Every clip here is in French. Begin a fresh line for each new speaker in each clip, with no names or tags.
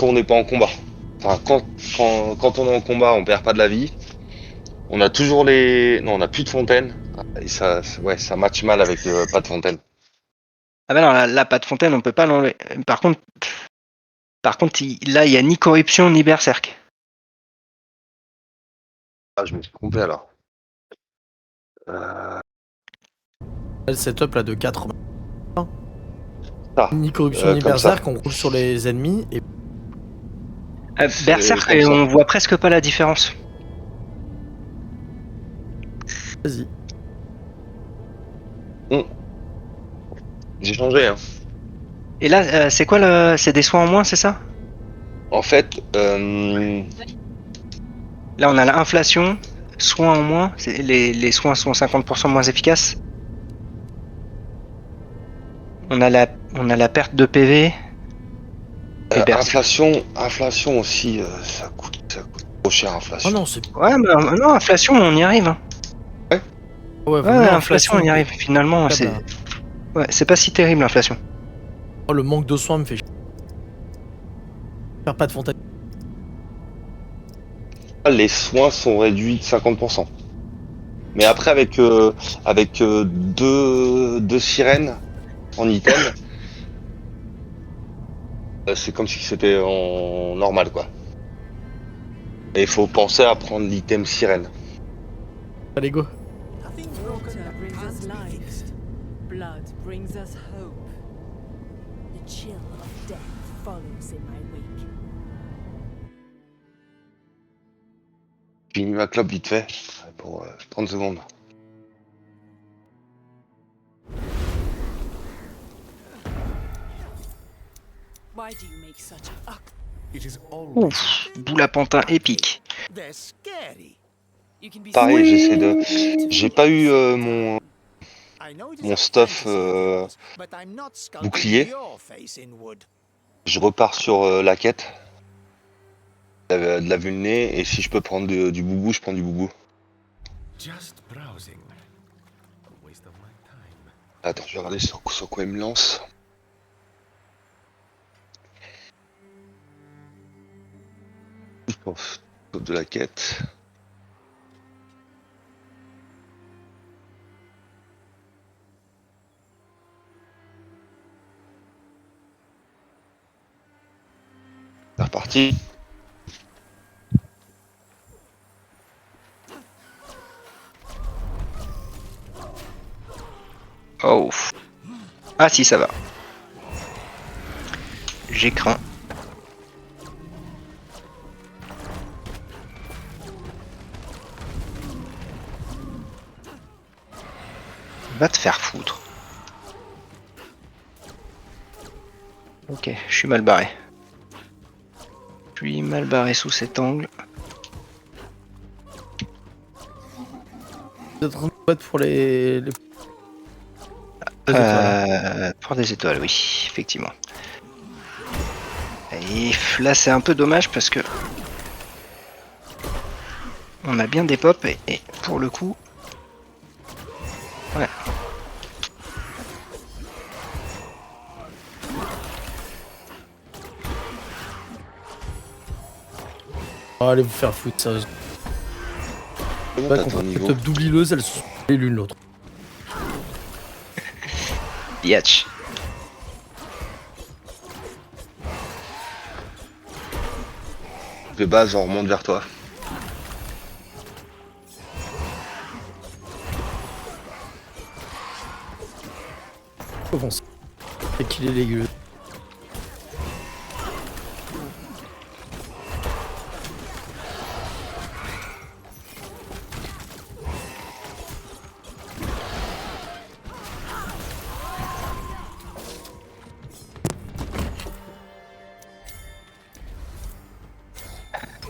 quand on n'est pas en combat. Enfin, quand on est en combat, on perd pas de la vie. On a toujours les... Non, on a plus de fontaine. Et ouais, ça match mal avec pas de fontaine.
Ah bah non, là, pas de fontaine, on peut pas l'enlever. Par contre, là, il y a ni corruption ni berserk.
Ah, je me suis trompé alors.
Le setup là de 4.
Ça,
Ni corruption ni
comme ça.
berserk, on roule sur les ennemis et
Berserk,
comme
et
ça.
on voit presque pas la différence.
vas-y.
J'ai changé, hein.
Et là, c'est quoi c'est des soins en moins, c'est ça?
En fait,
Là, on a l'inflation, soins en moins. Les soins sont 50% moins efficaces. On a la perte de PV. Et
inflation aussi, ça coûte trop cher, inflation.
Oh non, c'est.
Ouais, mais non, inflation, on y arrive. Hein.
Ouais,
Ouais, inflation, on y arrive. Finalement, c'est pas si terrible, l'inflation.
Oh, le manque de soins me fait chier. Faire pas de fontaine.
Les soins sont réduits de 50%. Mais après, avec deux sirènes en item, c'est comme si c'était en normal, quoi. Et il faut penser à prendre l'item sirène.
Allez, go.
Water brings us life. Blood brings us hope.
The chill of death follows in my wake.
J'ai mis ma clope vite fait, pour 30 secondes.
Why do you make such a
Ouf, boule à pantin épique.
You can be
Pareil,
Oui.
j'essaie de... J'ai pas eu mon stuff bouclier. Je repars sur la quête. De la vulné, et si je peux prendre du boubou, je prends du boubou. Attends, je vais regarder sur quoi il me lance. De la quête. C'est reparti.
Oh. Ah si, ça va. J'ai craint. Va te faire foutre. Ok, je suis mal barré. Je suis mal barré sous cet angle.
Vous êtes en train de battre pour les...
Pour des étoiles, oui, effectivement. Et là, c'est un peu dommage parce que on a bien des pops et pour le coup, ouais.
Oh, allez vous faire foutre, sérieusement. Ouais,
T'as
contre
ton
les
niveau.
top doublileuses, elles se sont l'une l'autre.
Biatch.
De base, on remonte vers toi.
Avance. Et qu'il est dégueu.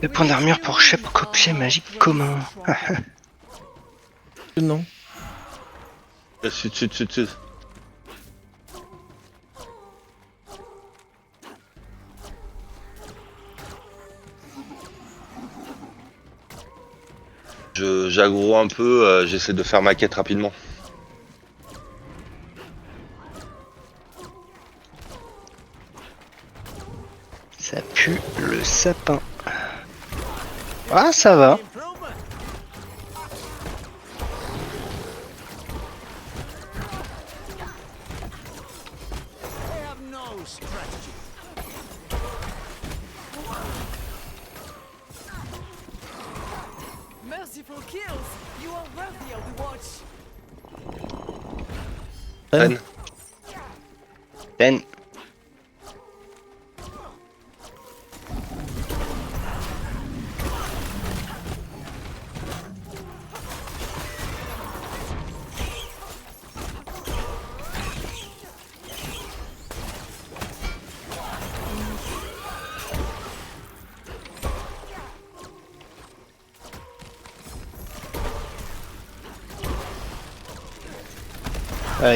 Le point d'armure pour chaque objet magique commun.
Non.
Sud. J'aggro un peu, j'essaie de faire ma quête rapidement.
Ça pue. le sapin. Ah, ça va.
Merciful kills. You are worthy of the watch.
Ren.
Ben.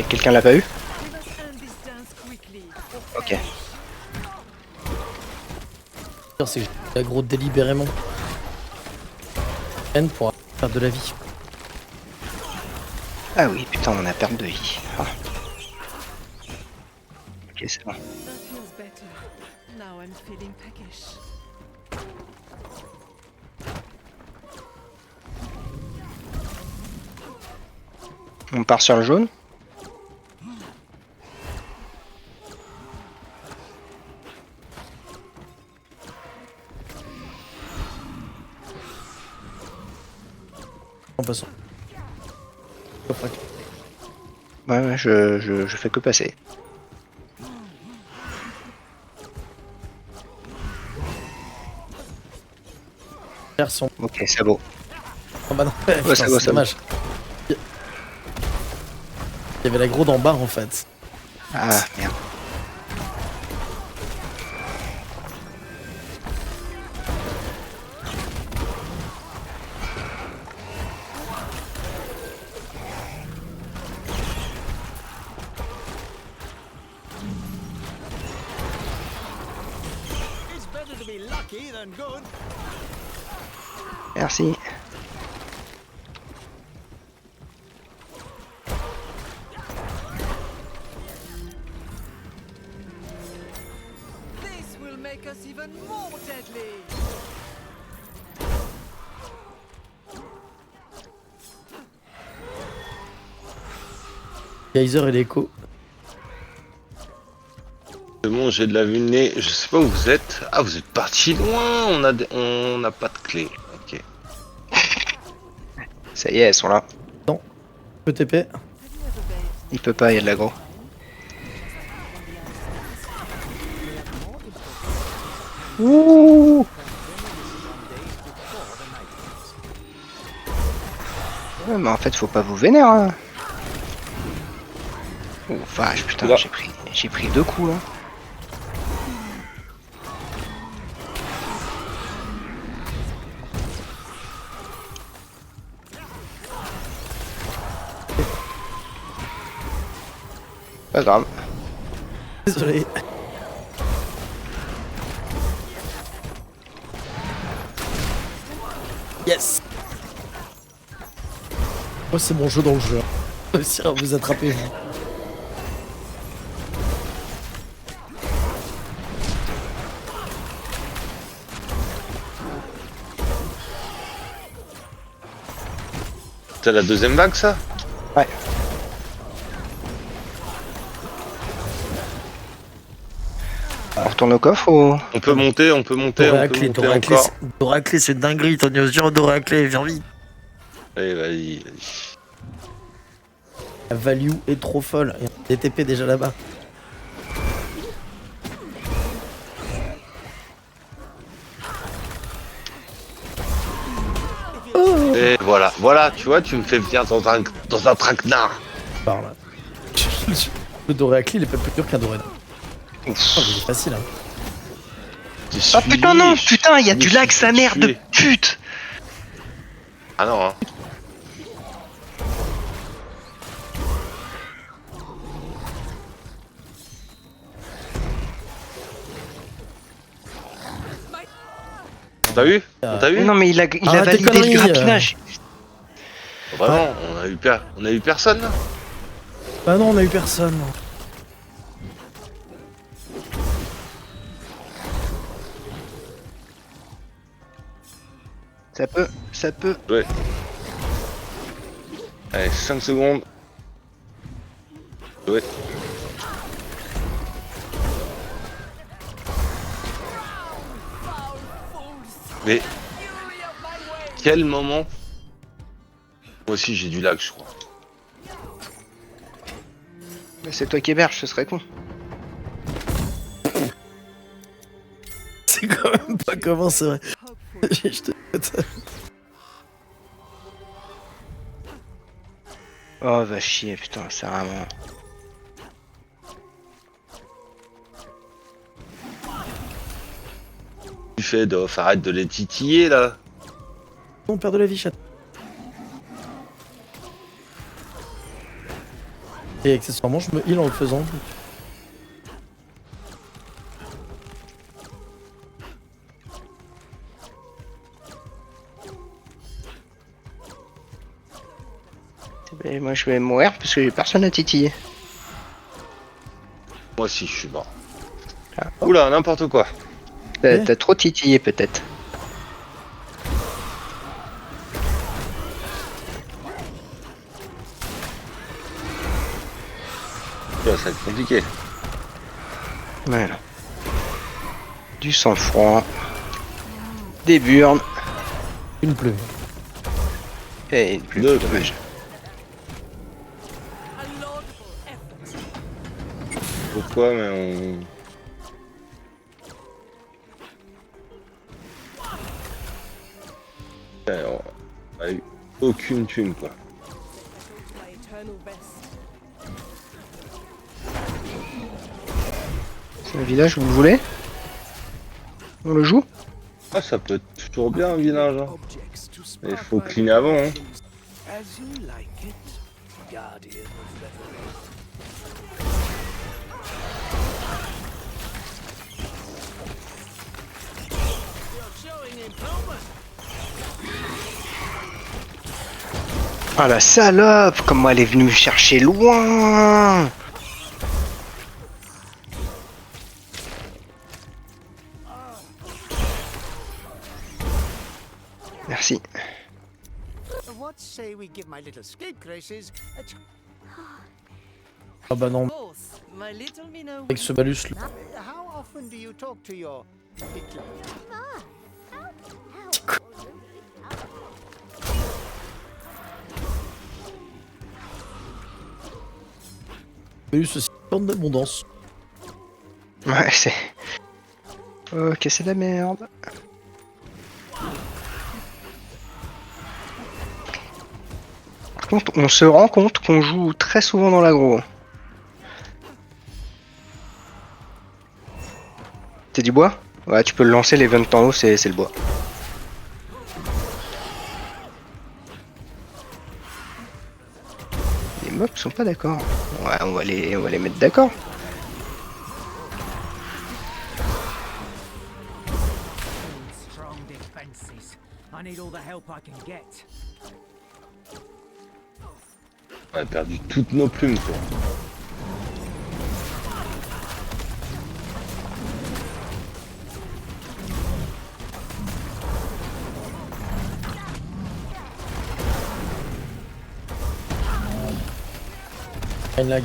Quelqu'un l'a pas eu?
We must end this dance quickly.
Ok.
C'est que j'ai aggro délibérément. N pour faire de la vie.
Ah oui, putain, on a perdu de vie. Ah. Ok, c'est bon.
That feels better. Now I'm feeling peckish.
On part sur le jaune.
En passant.
Ouais, je fais que passer.
Sont...
Ok, c'est beau.
Ah bah non,
Ouais,
putain,
c'est beau,
c'est
c'est
dommage. Il y avait l'aggro d'en bas en fait.
Ah, merde. Merci.
This will make us even more deadly.
Geyser et l'écho.
C'est bon, j'ai de la vue de nez. Je sais pas où vous êtes. Ah, vous êtes parti loin. On n'a pas de clé. Ok.
Ça y est, elles sont là.
Peu TP.
Have you ever bathed?
Il peut pas, il y a de l'aggro. Ouh. Ouais, mais en fait, faut pas vous vénérer. Hein. Oh vache, putain,
Là.
j'ai pris 2 coups là. Pas grave.
Désolé. Yes. Moi c'est mon jeu dans le jeu. Réussir à vous attraper vous.
C'est la deuxième vague, ça?
Ouais. On retourne au coffre ou...
On peut monter, on peut monter, on peut monter encore.
Doraclé, c'est dinguerie, Tony Osier, Doraclé, viens vite.
Allez, vas-y.
La value est trop folle. Et on a des TP déjà là-bas.
Et voilà, tu vois, tu me fais venir dans un traquenard.
Par là. Le Doraclé, il est pas plus dur qu'un Doré. Oh, il est facile, hein.
Ah putain non, putain, il y a du lac sa mère de pute.
Ah non, hein. T'as vu? T'as vu?
Non mais il a
Arrête tes
validé le
conneries,
grappinage.
Vraiment, on a eu personne là.
Ah non, on a eu personne.
Ça peut, ça peut.
Allez, 5 secondes. Ouais. Mais quel moment. Moi aussi j'ai du lag je crois.
Mais c'est toi qui héberge, ce serait con.
C'est quand même pas comment, c'est vrai. Je te...
Oh, va chier, putain, c'est vraiment.
Tu fais Doff, arrête de les titiller là.
On perd de la vie, chat. Et accessoirement, je me heal en le faisant.
Et moi, je vais mourir parce que j'ai personne à titiller.
Moi aussi je suis mort.
Ah.
Oula, n'importe quoi.
T'as trop titillé, peut-être.
Oula, ça va être compliqué.
Voilà. Du sang-froid. Des burnes.
Une plume.
Et une plume,
Deux.
dommage.
Pourquoi mais on. On a eu aucune thune quoi.
My eternal rest.
C'est un village, vous le voulez? On le joue?
Ah ça peut être toujours bien un village hein. Mais il faut cleaner avant hein.
As you like it, guardian of reverie.
Ah la salope! Comment elle est venue me chercher loin! Merci.
What say we give my little scapegraces a
Ah bah non,
Of course, my little Minnow.
avec ce balus,
How often do you talk to your little...
balus aussi porte d'abondance.
Ouais, c'est... Ok, c'est de la merde. Par contre, on se rend compte qu'on joue très souvent dans l'aggro. T'as du bois? Ouais, tu peux le lancer, les 20 en haut, c'est le bois. Les mobs sont pas d'accord. Ouais, on va les mettre d'accord.
Strong defenses. I need all the help I can get.
On a perdu toutes nos plumes quoi.
Une lag.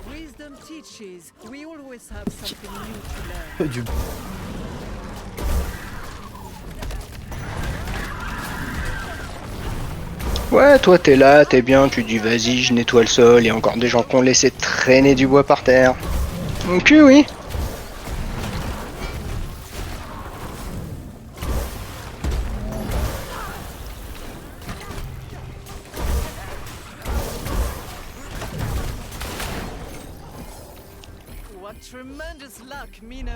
Wisdom teaches we always have something new to learn.
Du...
Ouais, toi t'es là, t'es bien, tu dis vas-y, je nettoie le sol, il y a encore des gens qui ont laissé traîner du bois par terre. Ok, oui.
What tremendous luck, Minnow.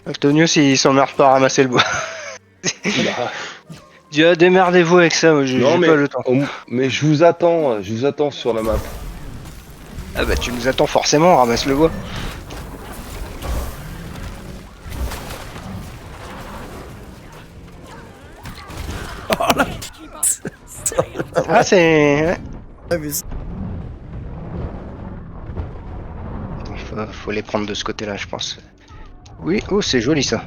Antonius il s'emmerde pas à ramasser le bois.
Bah,
Dis, ah, démerdez-vous avec ça, moi, j'ai
Non, mais,
pas le temps.
mais je vous attends sur la map.
Ah bah tu nous attends forcément, ramasse le bois. Ah c'est... ouais.
Ah, mais c'est-
Faut les prendre de ce côté-là, je pense. Oui, oh c'est joli ça.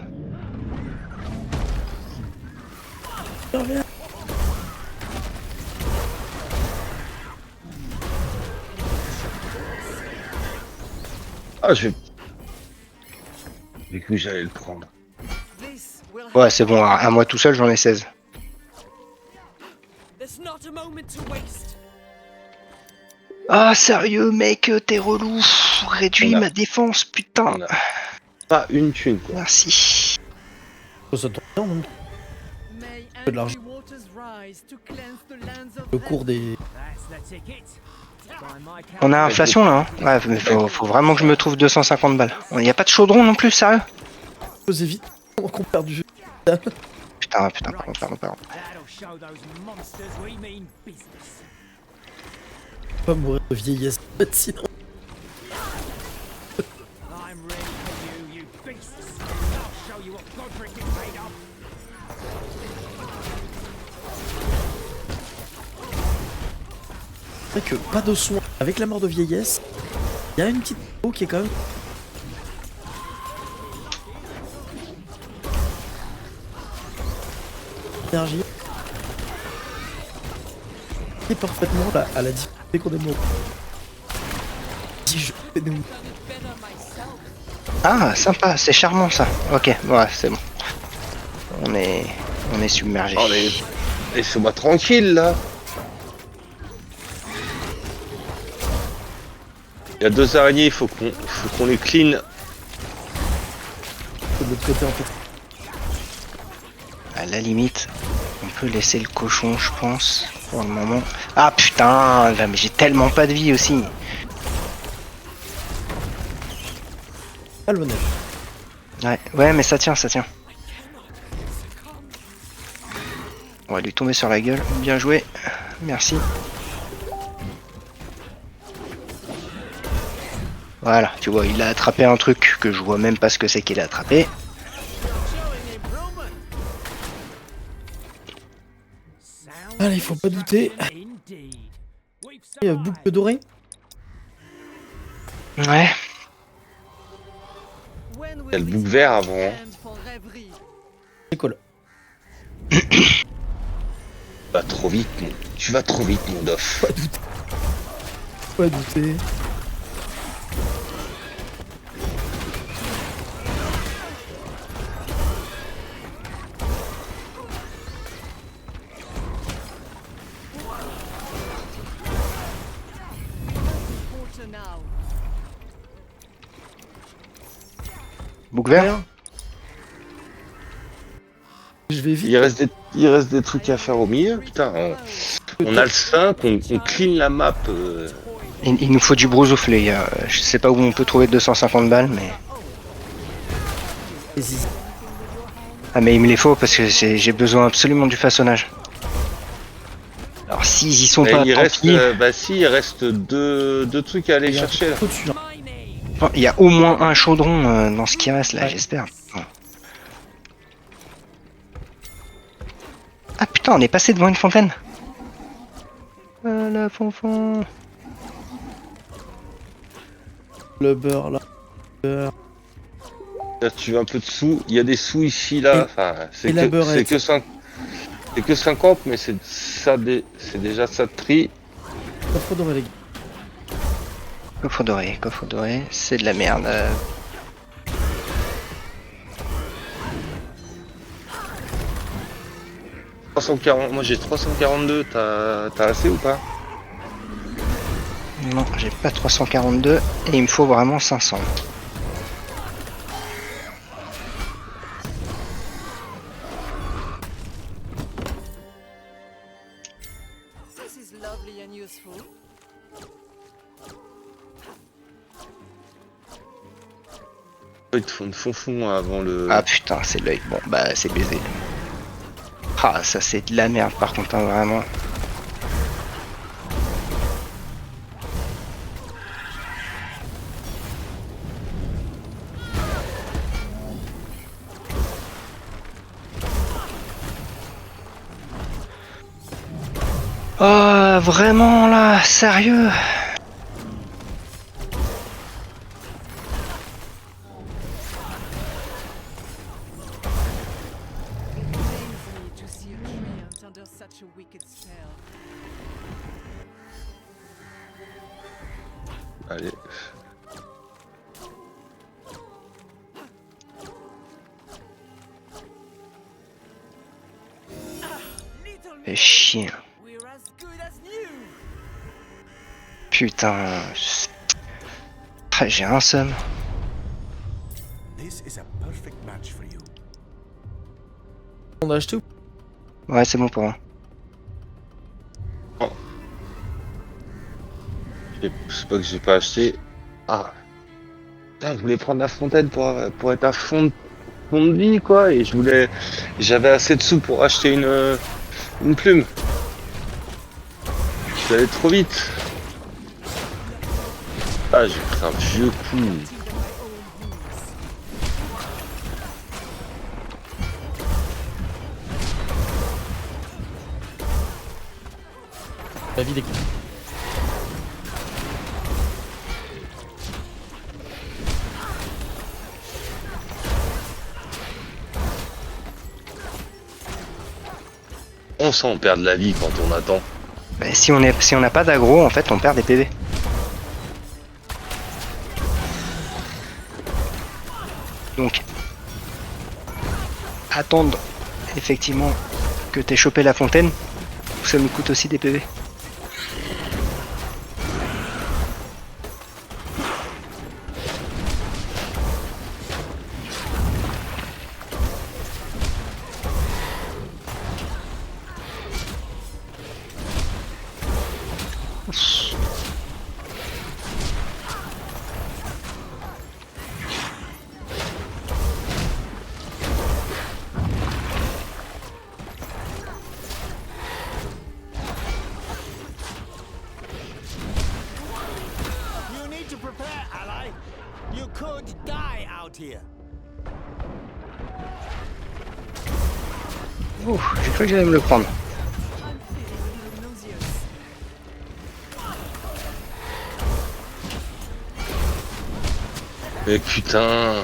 Ah, j'ai cru que j'allais le prendre.
This will
Ouais c'est bon, à moi tout seul j'en ai 16.
There's not a moment to waste.
Ah sérieux mec, t'es relou. Réduis
On a-
ma défense, putain.
On a pas une thune, quoi.
Merci.
Oh, ça tombe bien, donc.
May
Peu de l'argent.
angry waters rise to cleanse the lands of
Le cours des...
That's the ticket. By my count,
On a inflation là, hein. Ouais, mais faut vraiment que je me trouve 250 balles. Y a pas de chaudron non plus, sérieux?
Osez vite, on perd du jeu.
Putain, pardon.
that'll show those monsters we mean business.
Pas mourir de vieillesse, sinon.
I'm ready for you, you beasts. I'll show you what Godric is made of.
C'est vrai que pas de soin. Avec la mort de vieillesse, il y a une petite eau qui est quand même... Énergie. Et parfaitement là, à la difficulté qu'on est mort. Si je fais nous.
Ah sympa, c'est charmant ça. Ok, ouais c'est bon. On est submergé.
Oh, mais laissez-moi tranquille, là. Il y a 2 araignées, il faut qu'on les clean.
De l'autre côté en fait.
À la limite, on peut laisser le cochon, je pense, pour le moment. Ah putain, là, mais j'ai tellement pas de vie aussi.
Ah le neige.
Ouais, mais ça tient. On va lui tomber sur la gueule. Bien joué. Merci. Voilà, tu vois, il a attrapé un truc que je vois même pas ce que c'est qu'il a attrapé.
Allez, il faut pas douter.
Indeed. We've
Il y a boucle dorée.
Ouais.
When
Il y a le
will
bouc
this
vert
end
avant. Hein.
for rêverie?
C'est cool.
Tu vas trop vite, mon dof.
Pas douter.
Quarter now.
Bouc vert.
Je vais vite.
Il reste des trucs à faire au milieu, putain. On a le 5, on clean la map.
Il nous faut du brousouf, les gars. Je sais pas où on peut trouver 250 balles, mais...
Vas-y.
Ah mais il me les faut parce que j'ai besoin absolument du façonnage. Alors s'ils y sont pas,
il
tant
reste,
pis.
il reste deux trucs à aller
Il y a un
chercher là.
truc au-dessus, là.
Enfin, il y a au moins un chaudron dans ce qui reste là,
Ouais.
j'espère. Bon. Ah putain, on est passé devant une fontaine. La fonfon.
Le beurre là.
Là, tu veux un peu de sous. Il y a des sous ici là.
Et-
Enfin,
et la beurrette.
c'est que 50, mais c'est déjà ça de prix.
Coffre doré les gars.
Coffre doré, c'est de la merde.
340. Moi j'ai 342. T'as assez ou pas?
Non, j'ai pas 342 et il me faut vraiment 500.
This is lovely and useful.
Il te faut une fonfon avant le.
Ah putain, c'est l'œil. Bon, bah c'est baisé. Ah, ça c'est de la merde par contre, hein, vraiment. Oh, vraiment là, sérieux?
It pains me to see a treant under such a wicked spell.
Allez.
Little
Fais
miss,
chier.
we're as good as new.
Putain. Ah, j'ai un seum.
This is a perfect match for you.
On a acheté ou
Ouais, c'est bon pour moi.
Je sais pas que j'ai pas acheté. Ah. Putain, je voulais prendre la fontaine pour être à fond de vie, quoi. Et j'avais assez de sous pour acheter une plume. Je suis allé trop vite. Ah, j'ai pris un vieux coup.
la vie des
On sent perdre la vie quand on attend.
Bah, si on n'a pas d'aggro, en fait, on perd des PV. Donc, attendre effectivement que t'aies chopé la fontaine, ça nous coûte aussi des PV.
You need to prepare, ally. You could die out here.
Ouh, j'ai cru que j'allais me le prendre.
I'm feeling a little nauseous.
Mais putain.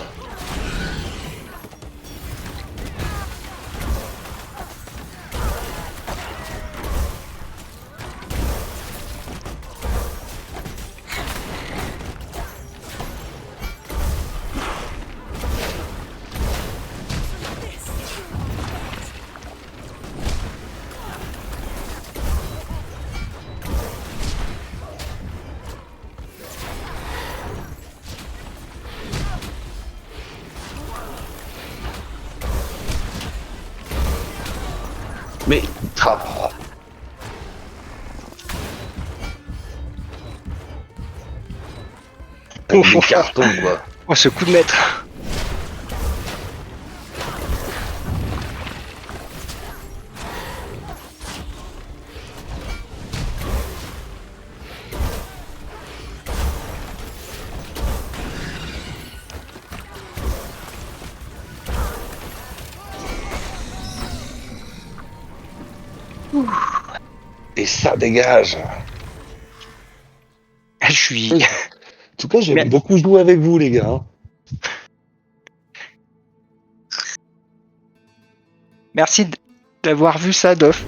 Mais. Ah. Avec des cartons, quoi.
Oh, ce coup de maître.
Et ça dégage.
Je suis...
En tout cas, j'aime
Mais-
beaucoup jouer avec vous, les gars. Hein.
Merci d'avoir vu ça, Doff.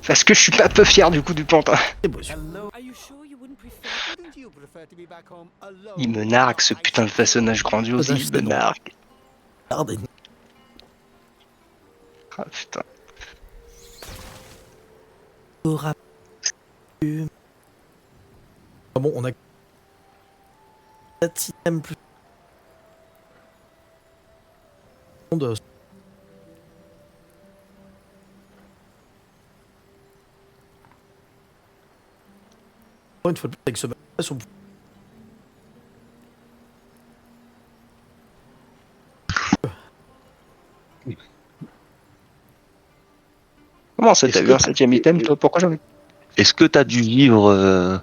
Parce que je suis pas peu fier du coup du pantin.
C'est beau, celui-là.
Hello. Are you sure you wouldn't prefer? Wouldn't you prefer to be back home alone?
Il me nargue ce putain de façonnage grandiose, il me nargue.
Regardez.
Ah putain.
Ah bon, on a 4 items plus. De... Une fois de plus avec ce match, on...
Comment ça,
Est-ce
t'as
que
vu un
t'as-
7ème item, toi? Pourquoi j'en ai...
Est-ce que t'as dû vivre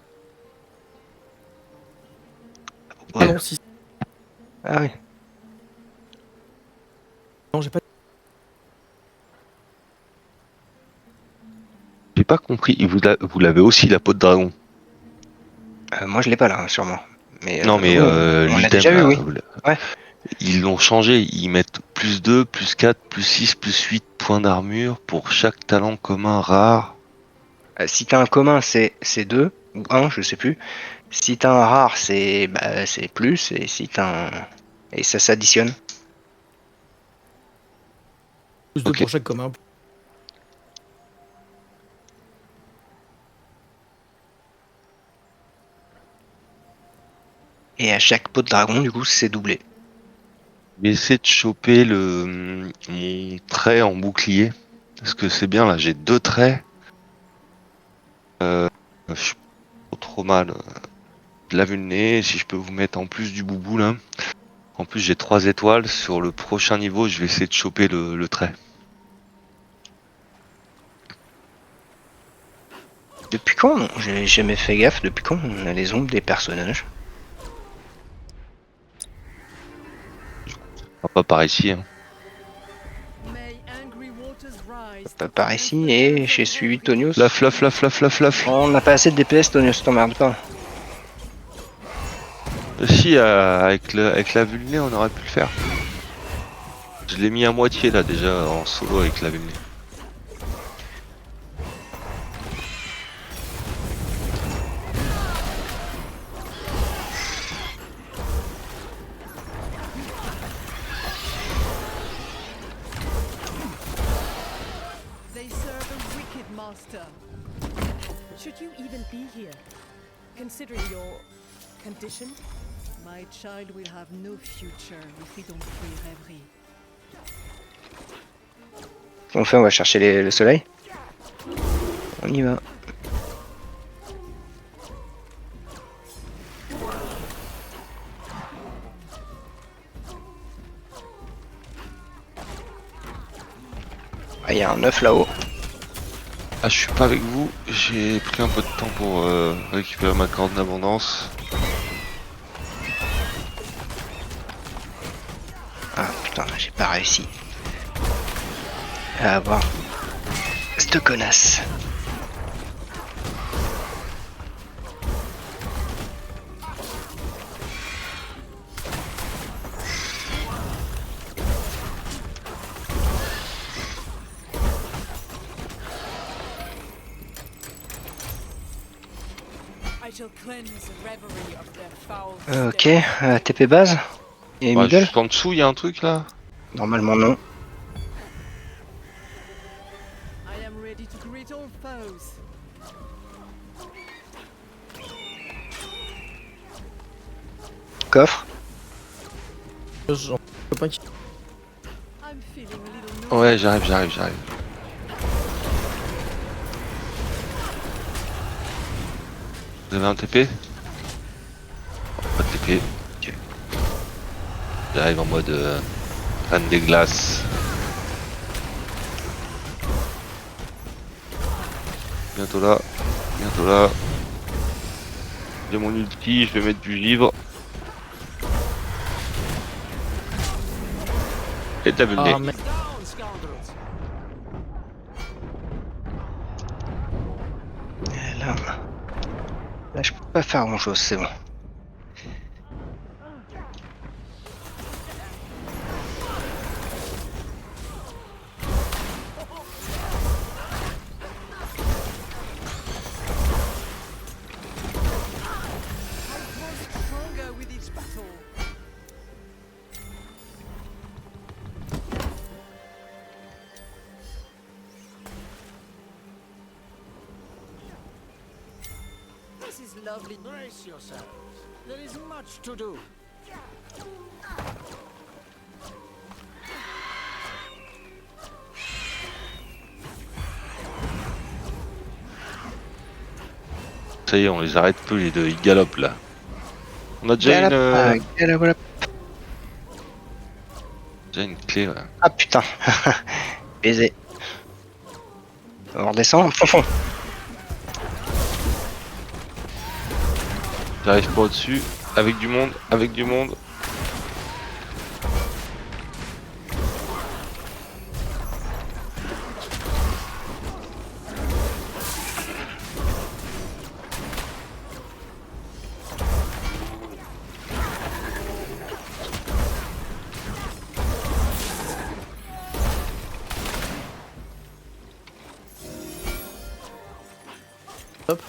Ah
ouais.
non, si.
Ah oui.
Non, j'ai pas.
J'ai pas compris. Vous l'avez aussi la peau de dragon.
Moi, je l'ai pas là, sûrement. Mais
Non mais
oui, on l'a
l'item
déjà vu,
là,
oui. Ouais.
ils l'ont changé. Ils mettent plus 2, plus 4, plus 6, plus 8 points d'armure pour chaque talent commun rare.
Si t'as un commun, c'est 2 ou 1, je sais plus. Si t'as un rare, c'est plus. Et si t'as un... Et ça s'additionne.
Plus de
Ok.
pour chaque commun.
Et à chaque peau de dragon, du coup, c'est doublé.
Je vais essayer de choper mon trait en bouclier. Parce que c'est bien là, j'ai 2 traits. Je suis pas trop mal. Je lave le nez, si je peux vous mettre en plus du boubou là. En plus j'ai 3 étoiles. Sur le prochain niveau, je vais essayer de choper le trait.
Depuis quand? J'ai jamais fait gaffe. Depuis quand on a les ombres des personnages?
Pas par ici. Hein.
May angry waters rise
Pas
to
par ici. Et j'ai suivi Tonios.
Flaf, flaf, flaf, flaf, flaf, flaf.
On n'a pas assez de DPS, Tonios, t'emmerdes pas.
Si, avec la vulnée, on aurait pu le faire. Je l'ai mis à moitié là déjà en solo avec la vulnée.
They serve a wicked master.
Should you even be here? Considering your condition?
My child will have no future if we don't free Rêverie.
On fait, on va chercher le soleil. On y va. Ah, il y a un œuf là-haut.
Ah, je suis pas avec vous. J'ai pris un peu de temps pour récupérer ma corde d'abondance.
Ah putain, j'ai pas réussi à avoir cette connasse.
I shall cleanse Reverie of their foul
Ok, TP base et
Ouais,
middle.
juste en dessous, il y a un truc là.
Normalement non.
I am ready to greet all foes.
Coffre.
J'en copain qui.
I'm feeling a little
Ouais, j'arrive. Vous avez un TP? Pas de TP. Ok. J'arrive en mode fan des glaces. Bientôt là. J'ai mon ulti, je vais mettre du givre. Et de la vulnée.
Ah, merde.
Down, scoundrels!
Et là, je peux pas faire grand chose, c'est bon.
stronger with each battle. This is lovely.
Brace yourselves. There is much to do.
Ça y est, on les arrête plus les deux, ils galopent là. On a déjà
Galap,
une clé, ouais.
Ah putain. Baisé. On redescend. Fond.
J'arrive pas au-dessus. Avec du monde, avec du monde.
Hop.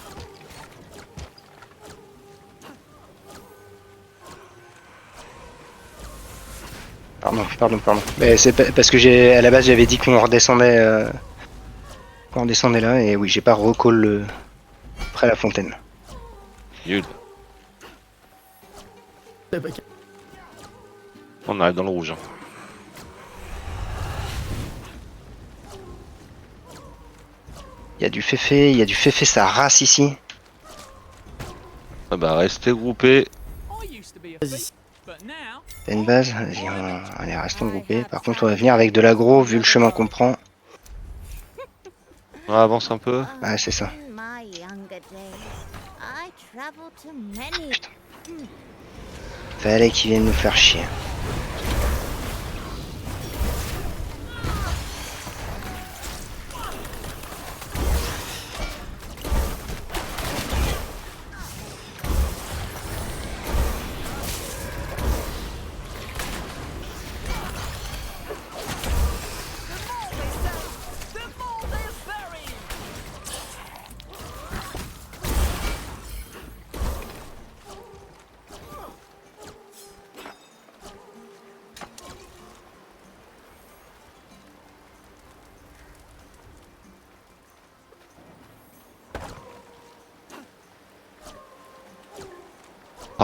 Pardon. Mais c'est parce que à la base j'avais dit qu'on redescendait, là et oui j'ai pas recall près la fontaine.
Nul.
Eh ben,
On arrive dans le rouge. Hein.
Il y a du féfé, ça race ici.
Ah bah restez groupés.
Vas-y.
T'as une base, vas-y, allez restons groupés. Par contre on va venir avec de l'aggro vu le chemin qu'on prend.
On avance un peu.
Ouais c'est ça.
In my younger days, I traveled to many.
Putain. Fallait qu'ils viennent nous faire chier.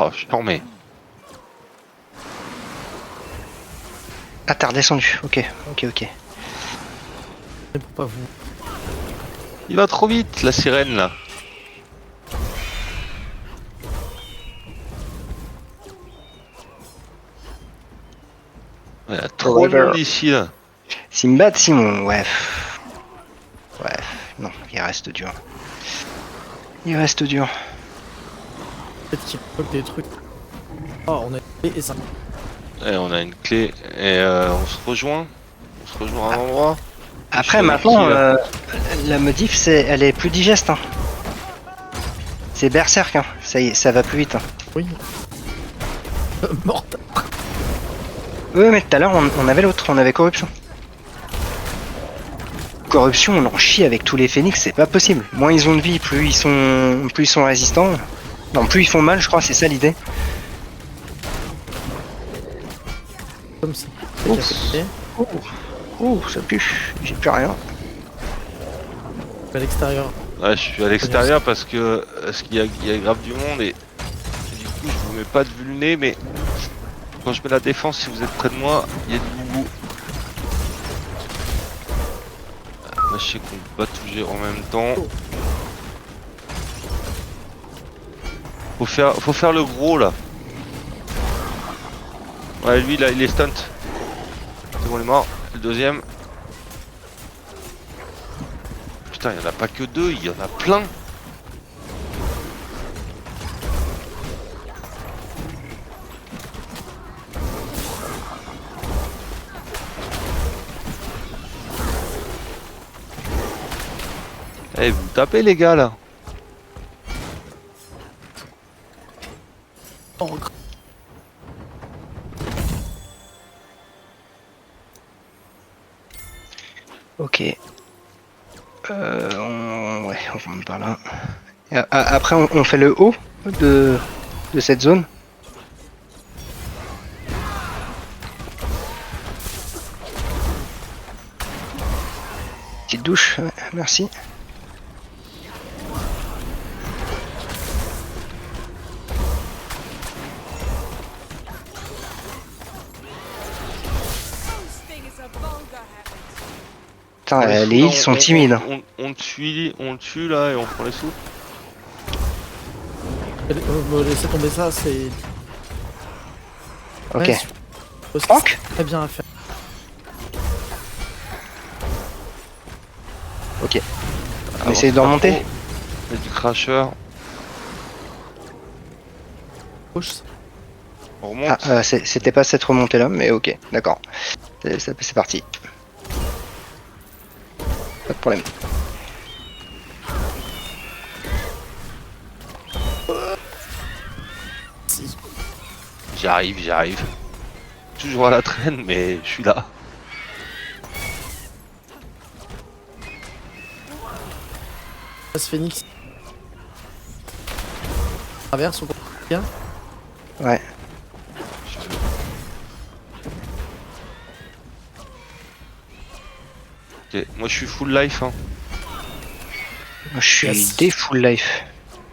Oh, je t'en mets.
Ah t'as redescendu, ok.
C'est pour pas vous.
Il va trop vite, la sirène là. Il y a trop de monde ici là.
Simbad Simon, ouais. Non, il reste dur.
Peut-être qu'il bloque des trucs. Oh, on a et ça.
Et on a une clé et on se rejoint. À un endroit.
Après
Je suis
maintenant,
ici, là.
la modif elle est plus digeste. Hein. C'est berserk, hein. Ça y est, ça va plus vite. Hein.
Oui. Morte.
Oui mais tout à l'heure on avait l'autre, on avait corruption. Corruption, on en chie avec tous les phénix, c'est pas possible. Moins ils ont de vie, plus ils sont résistants. Non, plus ils font mal, je crois, c'est ça l'idée.
Comme ça.
Oups. Ça pue, j'ai plus rien.
À l'extérieur.
Ouais, je suis à l'extérieur parce qu'il y a grave du monde et du coup je vous mets pas de vulné, mais quand je mets la défense, si vous êtes près de moi, il y a du boubou. Là je sais qu'on va toucher en même temps. Faut faire le gros là. Ouais, lui là il est stunt. C'est bon, il est mort. Le deuxième. Putain, il y en a pas que deux, il y en a plein. Eh, vous tapez les gars là.
Oh,
Ok. Ouais, on va par là. Et après, on fait le haut de cette zone. Petite douche, ouais, merci. Putain, les heals sont timides. Hein.
On le tue là et on prend les sous.
Laissez tomber ça, c'est.
Ok.
Ouais,
Franck ?
Très bien à faire.
Ok. Ok. On essaye de remonter.
Il y a du crasher.
Gauche.
On remonte.
Ah, c'était pas cette remontée là, mais ok, d'accord. C'est parti. Pas de problème.
J'arrive. Toujours à la traîne, mais je suis là.
Passe Phoenix. Traverse, on bien.
Ouais.
Ok, moi je suis full life. Hein.
Moi, je suis
Yes.
des full life.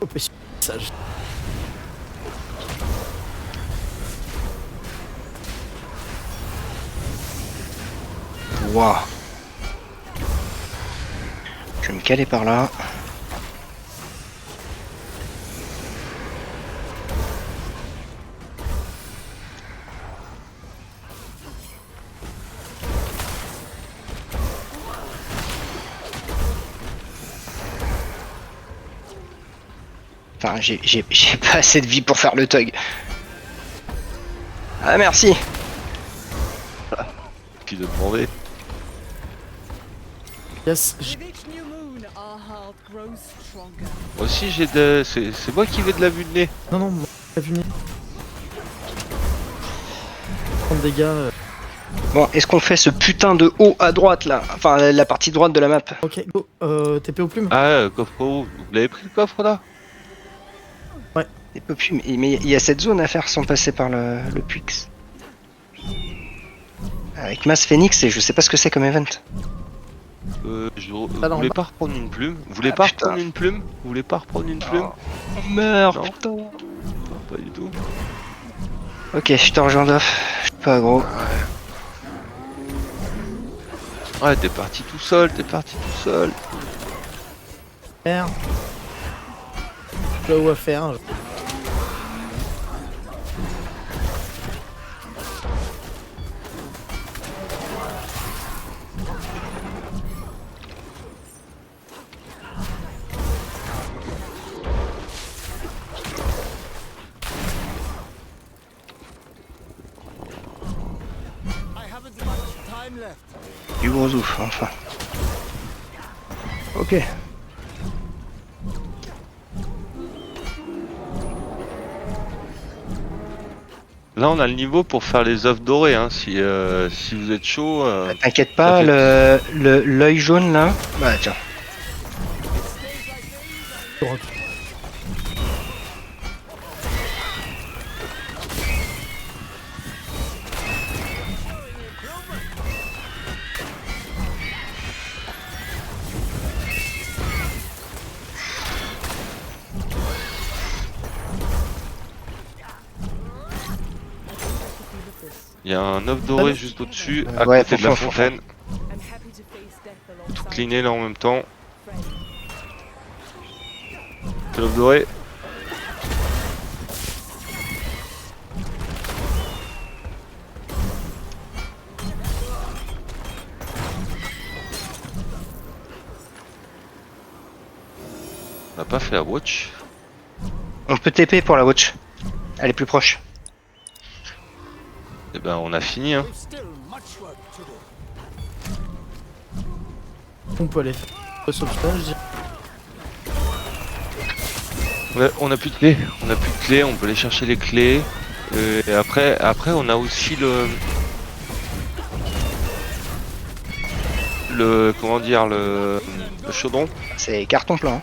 Oh, message.
Waouh. Je vais me caler par là. Enfin, j'ai pas assez de vie pour faire le tug. Ah merci.
Qui de demander.
Yes.
With each new moon, our heart grows stronger.
Moi aussi j'ai de. C'est moi qui vais de la vue de nez.
Non, non, moi, t'as vu. 30 dégâts.
Bon, est-ce qu'on fait ce putain de haut à droite là? Enfin, la partie droite de la map.
Ok, go. TP aux plumes.
Ah, coffre où? Vous l'avez pris le coffre là?
Et puis, mais il y a cette zone à faire sans passer par le Puix. Avec Mass Phoenix, et je sais pas ce que c'est comme event.
Vous
Ah non,
voulez
bah-
pas reprendre une plume? Vous voulez
Ah,
pas
putain.
reprendre une plume? Vous voulez pas reprendre une plume?
On meurt,
Non.
putain.
Non, pas du tout.
Ok, je te rejoins d'off. Je suis pas gros.
Ouais, t'es parti tout seul.
Faire. Je sais où à faire.
I haven't much time left.
Du gros ouf, enfin. Ok.
Là, on a le niveau pour faire les œufs dorés. Hein. Si vous êtes chaud.
T'inquiète pas,
Ça
l'œil jaune là. Bah tiens.
Il y a un œuf doré juste au-dessus, à
Ouais,
côté de la
faut-
fontaine.
I'm happy to face death
Tout
alongside
cleaner là en même temps.
friends.
C'est l'œuf doré. On n'a pas fait la watch.
On peut TP pour la watch. Elle est plus proche.
Et ben on a fini hein.
There's still much work to do.
On peut aller faire le sauvetage, je dirais.
On a plus de clés. On peut aller chercher les clés. Et après on a aussi le comment dire le chaudron.
C'est carton plein. Hein.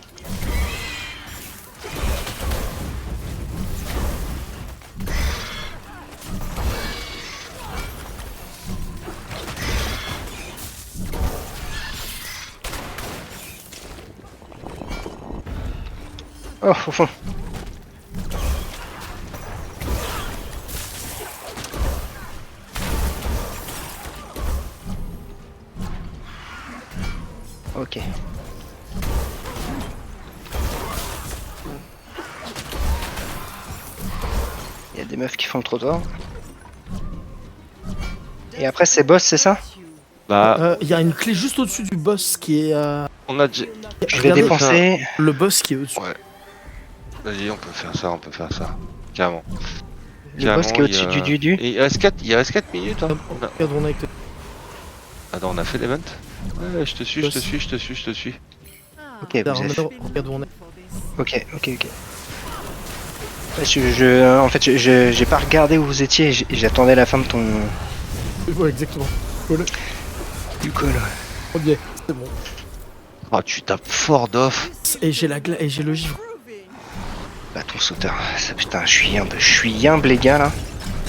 Oh, au fond. Ok. Il y a des meufs qui font le trottoir. Et après c'est boss, c'est ça?
Bah
Il y a une clé juste au-dessus du boss qui est.
On a déjà...
Je vais
Regardez,
dépenser.
Le boss qui est au-dessus.
Ouais. Vas-y, on peut faire ça, Carrément.
Le boss qui est au-dessus du.
Et il reste 4 minutes, hein.
Regarde, on est avec toi.
Attends, on a fait l'event? Ouais, je te suis.
Ok, vous
Regarde,
avez...
maintenant, regarde où on est.
Ok. En fait, j'ai pas regardé où vous étiez. J'attendais la fin de ton.
Ouais, exactement. Voilà.
Du call.
On y est, c'est bon.
Ah, tu tapes fort d'off.
Et j'ai et j'ai le givre.
Bâton sauteur. Ça putain, je suis humble les gars là.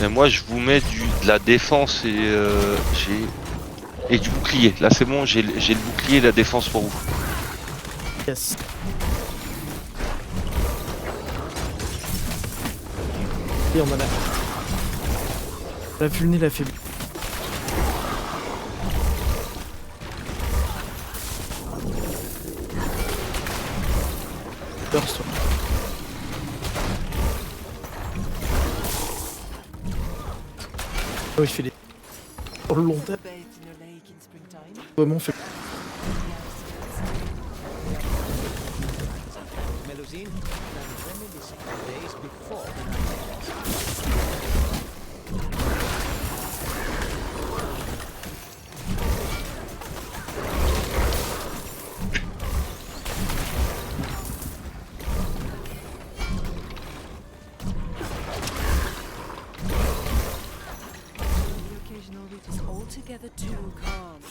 Et moi, je vous mets de la défense et du bouclier. Là, c'est bon, j'ai le bouclier et la défense pour vous.
Yes. Et on a la fulnée, la faible. Burst, toi. Ah oui, je fais des... Pour le long terme,
Bathed in a lake in springtime.
vraiment fait...
Melusine, I'm reminiscing the days before the
The occasional route is altogether too calm.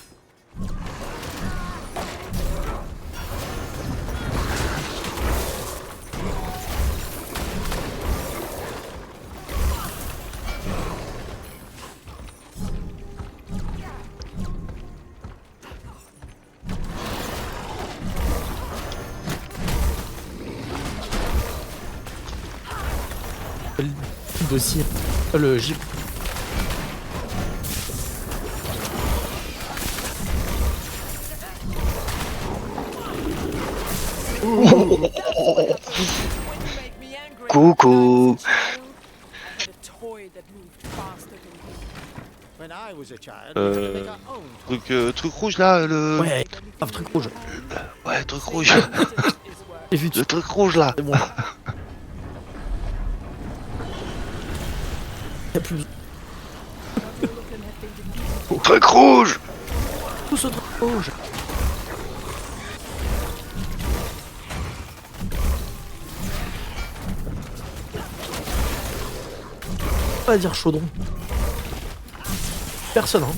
Le dossier. Le givre.
Coucou.
The toy that moved faster than you.
When I was a child, we had to make our own.
Truc rouge là, le...
Ouais, grave truc rouge.
Ouais, truc rouge.
J'ai vu,
Le truc rouge là.
c'est bon. Y'a plus
Truc rouge.
tout ce truc rouge. Pas dire chaudron. Personne, hein.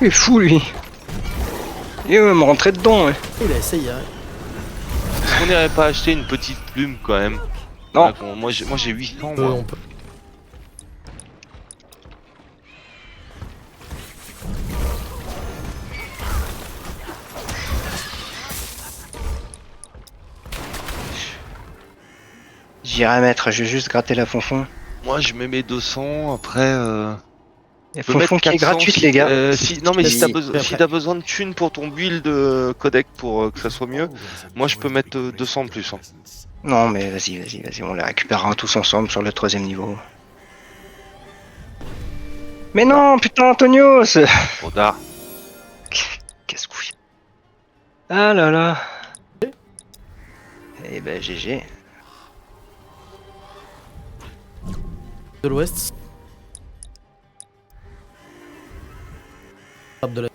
Il est fou lui. Il va me rentrer dedans. Ouais.
Il a essayé, hein.
Est-ce qu'on n'irait pas acheter une petite plume quand même?
Non.
Là, moi j'ai 800 moi.
On peut.
J'irai mettre, je vais juste gratter la fonfon.
Moi je mets mes 200, après...
La
je peux
fonfon
mettre
qui est
400
gratuite
si-
les gars.
non mais si
Vas-y.
t'as besoin de thunes pour ton build codec pour que ça soit mieux, moi je peux mettre 200 de plus. Hein.
Non mais vas-y, on les récupérera tous ensemble sur le 3ème niveau. Mais non, putain Antonio,
Trop tard.
casse-couille. Ah là là. Eh ben GG.
De l'ouest. Frappe de la...
I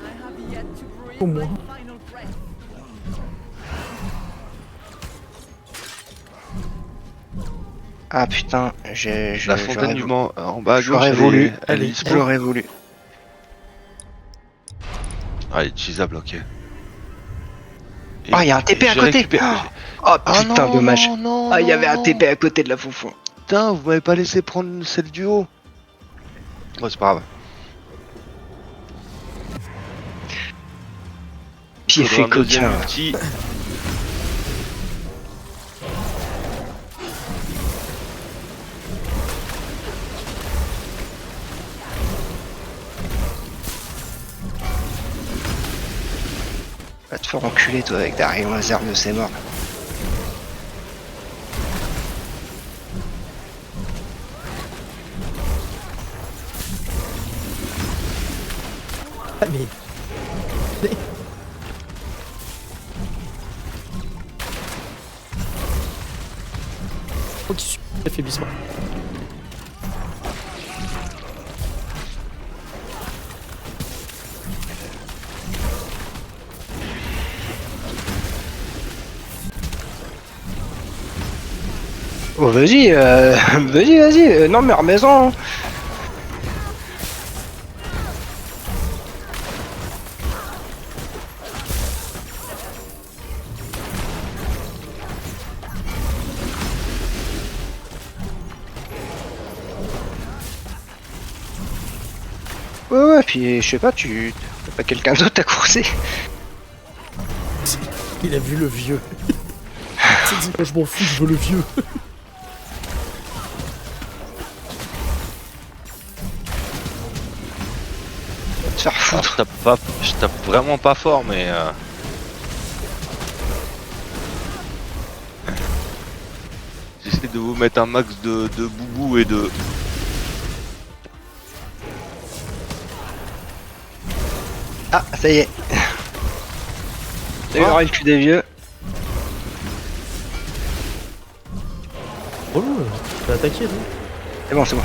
have yet to breathe
Au moins.
my final breath.
Ah putain,
La fontaine du Mans en bas à gauche,
j'aurais
elle
voulu.
est- elle est
Allez,
dispo.
J'aurais voulu.
Allez, cheesable, ok.
Ah, il y a un TP à
j'ai
côté.
récupéré-
Oh
Ah
putain,
non,
dommage.
non, non,
Ah, il y avait un
non.
TP à côté de la fonfon.
Putain, vous m'avez pas laissé prendre celle du haut. Ouais, c'est pas grave.
Pied
Faudra
fait
un deuxième
coquin.
ulti.
Va te faire enculer toi avec des rayons laser de ses morts.
Ah mais... Oh, qui subit l'affaiblissement.
Oh, vas-y, vas-y. Non, mais remets-en. Hein. Ouais, puis je sais pas, tu t'as pas quelqu'un d'autre à courser.
Il a vu le vieux. Il s'est dit, moi je m'en fous, je veux le vieux.
Se faire
Alors,
foutre.
je tape vraiment pas fort, mais j'essaie de vous mettre un max de boubou et de.
Ah, ça y est. T'as eu le cul des vieux.
Oh non, t'as attaqué, non?
C'est bon, c'est bon.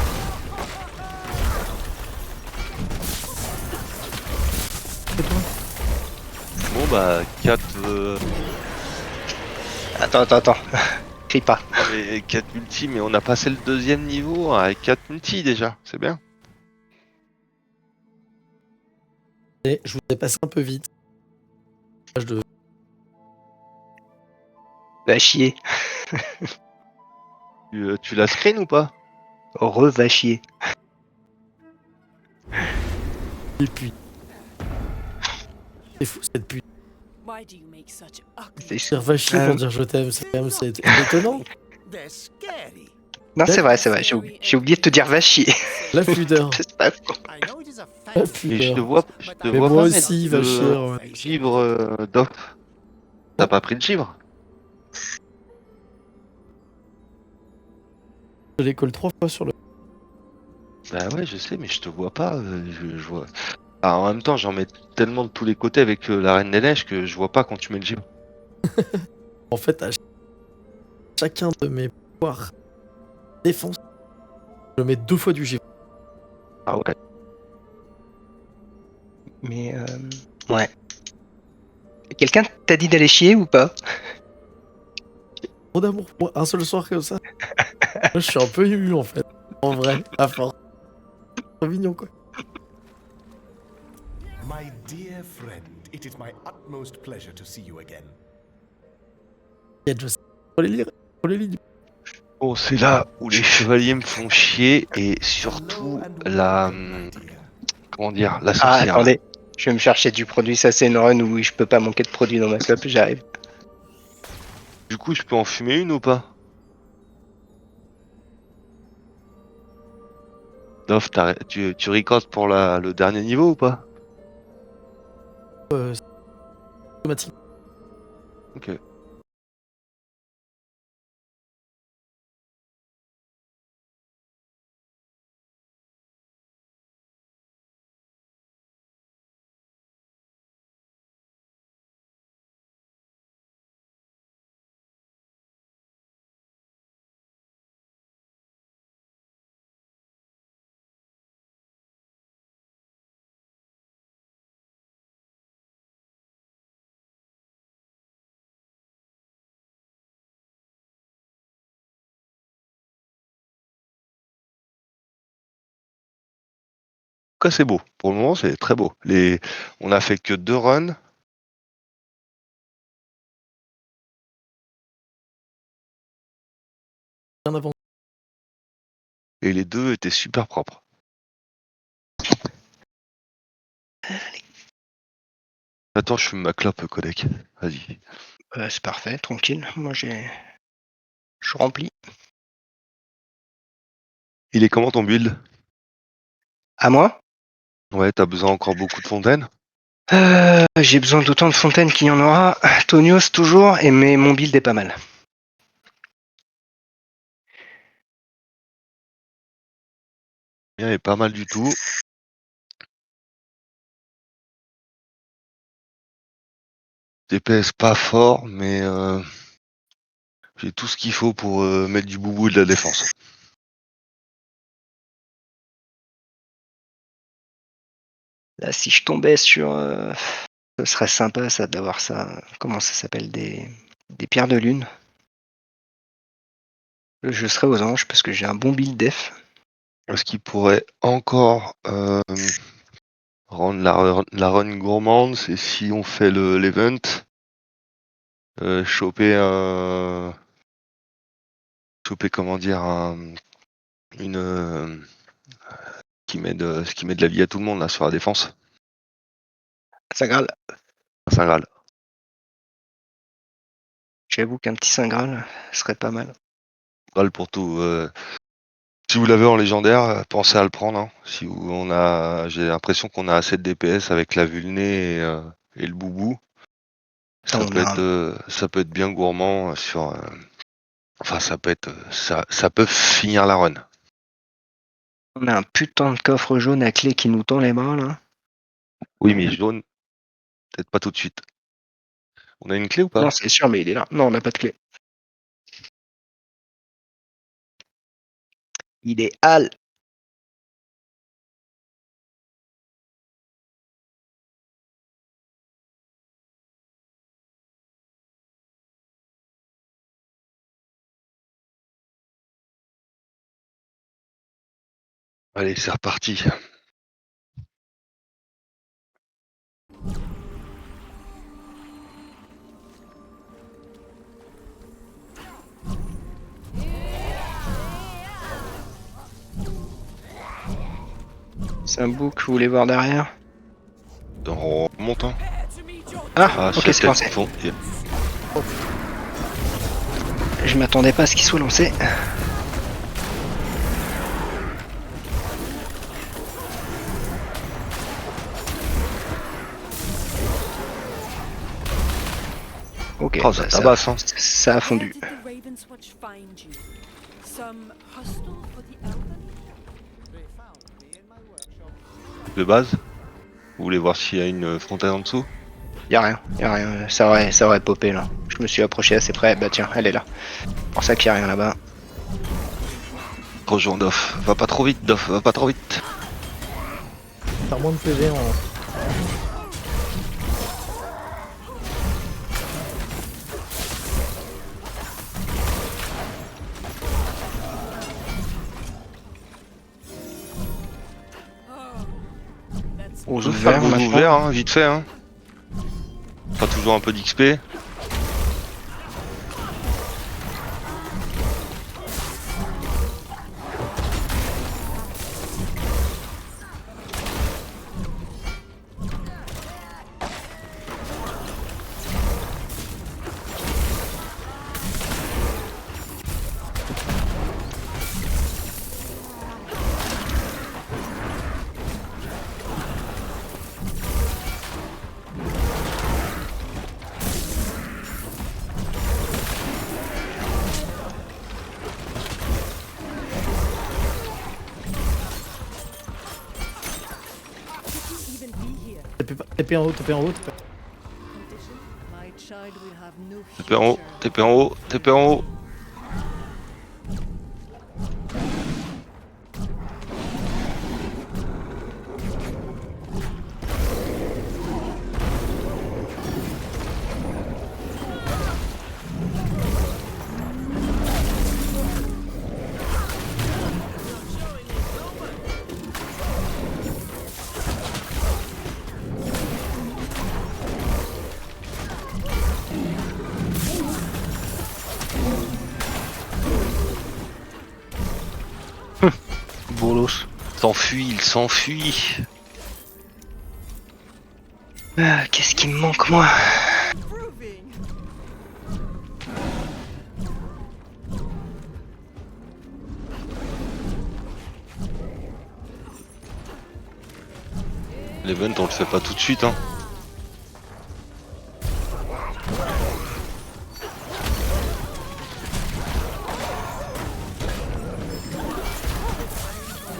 C'est toi.
Bon bah 4
Attends. Crie pas.
4 multi, mais on a passé le deuxième niveau avec 4 multi déjà, c'est bien.
Et je vous ai passé un peu vite. De...
Va chier.
Tu l'as screen ou pas?
Va chier.
Et puis... C'est fou cette pute.
Why do you make such ugly?
C'est
Dire va chier pour dire je t'aime, c'est quand même c'est étonnant.
They're scary.
Non, c'est vrai. J'ai oublié de te dire va chier.
La pudeur.
C'est pas faux.
I know it is a
La
fancy,
Et je te
pudeur.
vois,
Mais
pas
moi
mettre
aussi,
de
va chier. Ouais.
givre d'off. T'as pas pris de givre?
Je les colle 3 fois sur le...
Bah ouais, je sais, mais je te vois pas. Je vois. Ah, en même temps, j'en mets tellement de tous les côtés avec la Reine des Neiges que je vois pas quand tu mets le givre.
En fait, à chacun de mes pouvoirs défense, je mets 2 fois du givre.
Ah ouais.
Mais ouais. Quelqu'un t'a dit d'aller chier ou pas?
Trop d'amour pour moi, un seul soir comme ça. Moi, je suis un peu ému en fait. En vrai, à force. C'est mignon quoi.
My dear friend, it is my utmost pleasure to see you again.
Je sais. Faut les lire. Faut les lire.
Bon, c'est là où les chevaliers me font chier et surtout la. Comment dire? La
Ah,
sorcière.
attendez. Je vais me chercher du produit. Ça, c'est une run où je peux pas manquer de produits dans ma clope. J'arrive.
Du coup, je peux en fumer une ou pas? Dof, tu recordes pour le dernier niveau ou pas?
C'est automatique.
Ok. En tout cas, c'est beau. Pour le moment, c'est très beau. On a fait que 2 runs.
Bien avant.
Et les 2 étaient super propres. Attends, je fume ma clope, codec. Vas-y.
C'est parfait. Tranquille. Moi, je suis rempli.
Il est comment ton build?
À moi?
Ouais, t'as besoin encore beaucoup de fontaines?
J'ai besoin d'autant de fontaines qu'il y en aura. Tonios toujours, mais mon build est pas mal.
Bien, et pas mal du tout. DPS pas fort, mais j'ai tout ce qu'il faut pour mettre du boubou et de la défense.
Là, si je tombais sur... ce serait sympa, ça, d'avoir ça... Comment ça s'appelle, des pierres de lune. Je serais aux anges, parce que j'ai un bon build def.
Ce qui pourrait encore rendre la run gourmande, c'est si on fait l'event, choper comment dire une qui met de la vie à tout le monde là sur la défense.
Saint Graal.
Un Saint Graal.
J'avoue qu'un petit Saint Graal serait pas mal.
Graal pour tout. Si vous l'avez en légendaire, pensez à le prendre. Hein. J'ai l'impression qu'on a assez de DPS avec la vulné et le boubou. Ça peut être bien gourmand sur. Enfin, ça peut finir la run.
On a un putain de coffre jaune à clé qui nous tend les bras, là.
Oui, mais jaune, peut-être pas tout de suite. On a une clé ou pas?
Non, c'est sûr, mais il est là. Non, on n'a pas de clé. Il est hal.
Allez, c'est reparti.
C'est un bouc, vous voulez voir derrière?
On remonte. Hein.
Ah, ok, c'est lancé.
Fond.
Je m'attendais pas à ce qu'il soit lancé. Ok,
Oh, ça tabasse, hein.
Ça a fondu.
Where did the Raven's Watch find you? Some hostel for the elderly?
De base. Vous voulez voir s'il y a une fontaine en dessous?
Y'a rien. Ça aurait popé là. Je me suis approché assez près. Bah tiens, elle est là. C'est pour ça qu'il y a rien là-bas.
Rejoins Doff. Va pas trop vite, Doff. Va pas trop vite.
T'as moins de PV en.
Aux
Vous
ouverts,
faire
machin.
ouvert, hein, vite fait. Hein. Pas toujours un peu d'XP.
Even be here.
TP en haut, TP en haut, TP.
Condition, my child will have no
TP en haut,
future.
TP en haut, TP en haut.
Bolos.
Il s'enfuit.
Ah, qu'est-ce qui me manque moi?
Proving.
L'event, on le fait pas tout de suite. Hein.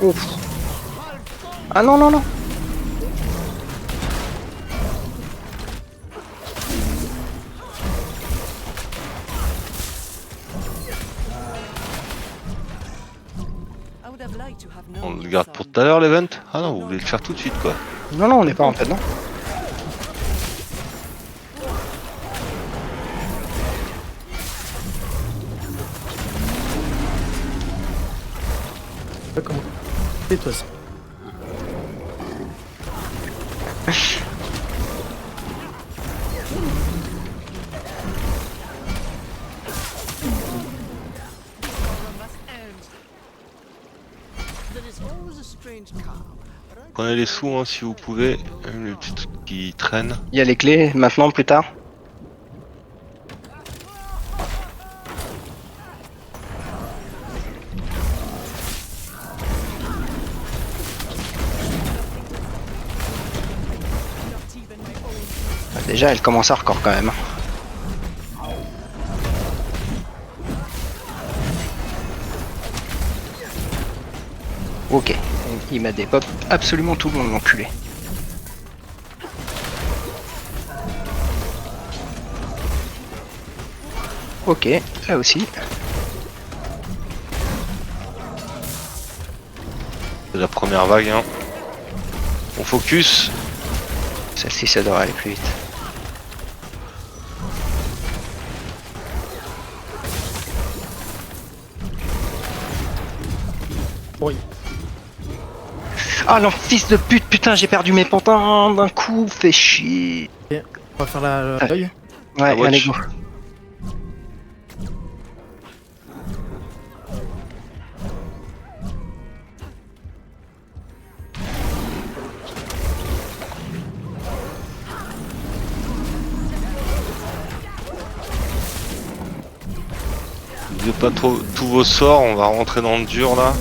Ouf. Ah non, non, non.
to have
On
known
le
your
garde
son.
pour tout à l'heure l'event? Ah non, vous voulez le faire tout de suite quoi.
Non, non, on n'est pas rentré dedans.
Je sais pas comment. Et toi ça.
There is always a strange calm.
Prenez les sous hein, si vous pouvez, les petits trucs qui traînent.
Il y a les clés, maintenant, plus tard. Déjà, elle commence hardcore quand même. Ok, il m'a dépop absolument tout le monde, l'enculé. Ok, là aussi.
C'est la première vague hein. On focus.
Celle-ci, ça devrait aller plus vite.
Oui.
Ah, l'enfils de pute, putain, j'ai perdu mes pantins d'un coup, fait chier.
On va faire la
Ah.
feuille.
Ouais,
watch.
allez, go.
N'oubliez pas trop tous vos sorts, on va rentrer dans le dur là.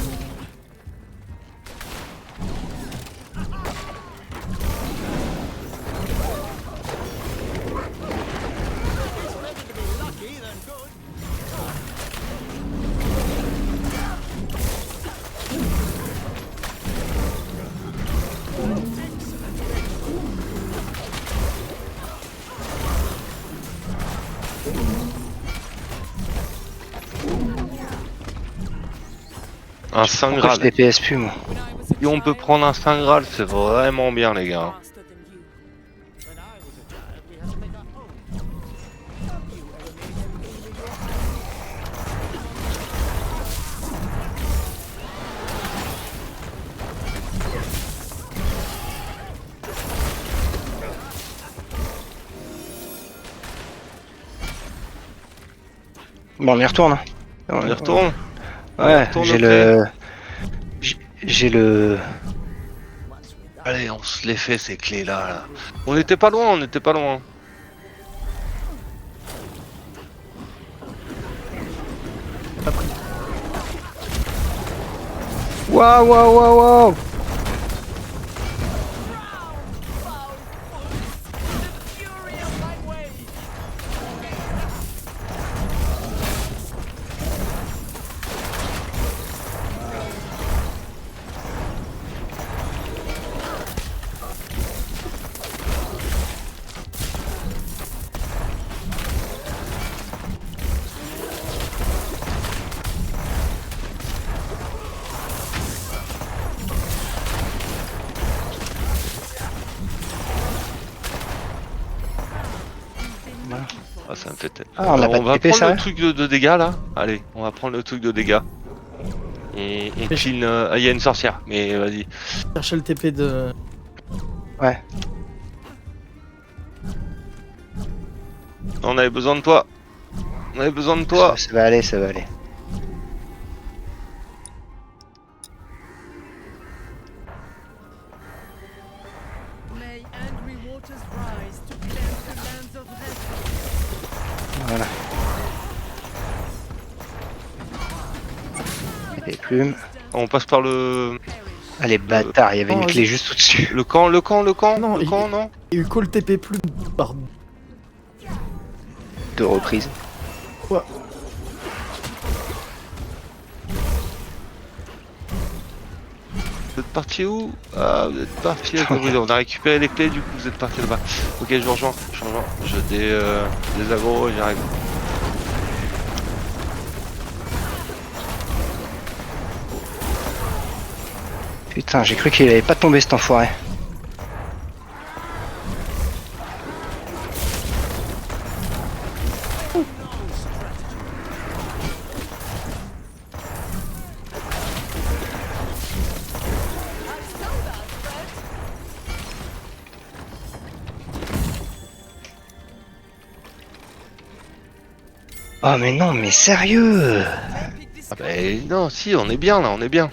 Un Saint
Pourquoi je
Graal.
DPS plus, moi?
Si on peut prendre un Saint Graal, c'est vraiment bien les gars.
Faster than you.
When I was a child, we had to make our home. Have you ever made anything with your hands?
Bon, on y retourne.
On y retourne.
Ouais,
retourne
j'ai
au
le... J'ai le...
What's with that?
Allez, on se les fait ces clés là. On n'était pas loin, on n'était pas loin.
Waouh, waouh, waouh, waouh.
Ah, ça me fait tête.
Ah, on a pas de
va
TP,
prendre
ça
le truc de dégâts là. Allez, on va prendre le truc de dégâts. On clean. Ah, il y a une sorcière, mais vas-y.
Chercher le TP de.
Ouais.
On avait besoin de toi. On avait besoin de toi.
Ça va aller, ça va aller.
May angry waters rise to cleanse the lands of Red.
Voilà. Les plumes.
On passe par le
Ah, les bâtards, il y avait
Oh,
une clé
vas-y.
juste au-dessus.
le camp,
Non,
le
il-
camp, non.
Il y a eu call TP plus par.
2 reprises.
Quoi?
Vous êtes parti où? Ah, vous êtes parti à Bruxelles. On a récupéré les clés, du coup vous êtes parti là-bas. Ok, je vous rejoins. Je des agros, j'arrive.
Putain, j'ai cru qu'il allait pas tomber cet enfoiré. Oh mais non, mais sérieux?
Ah bah non, si, on est bien là, on est bien.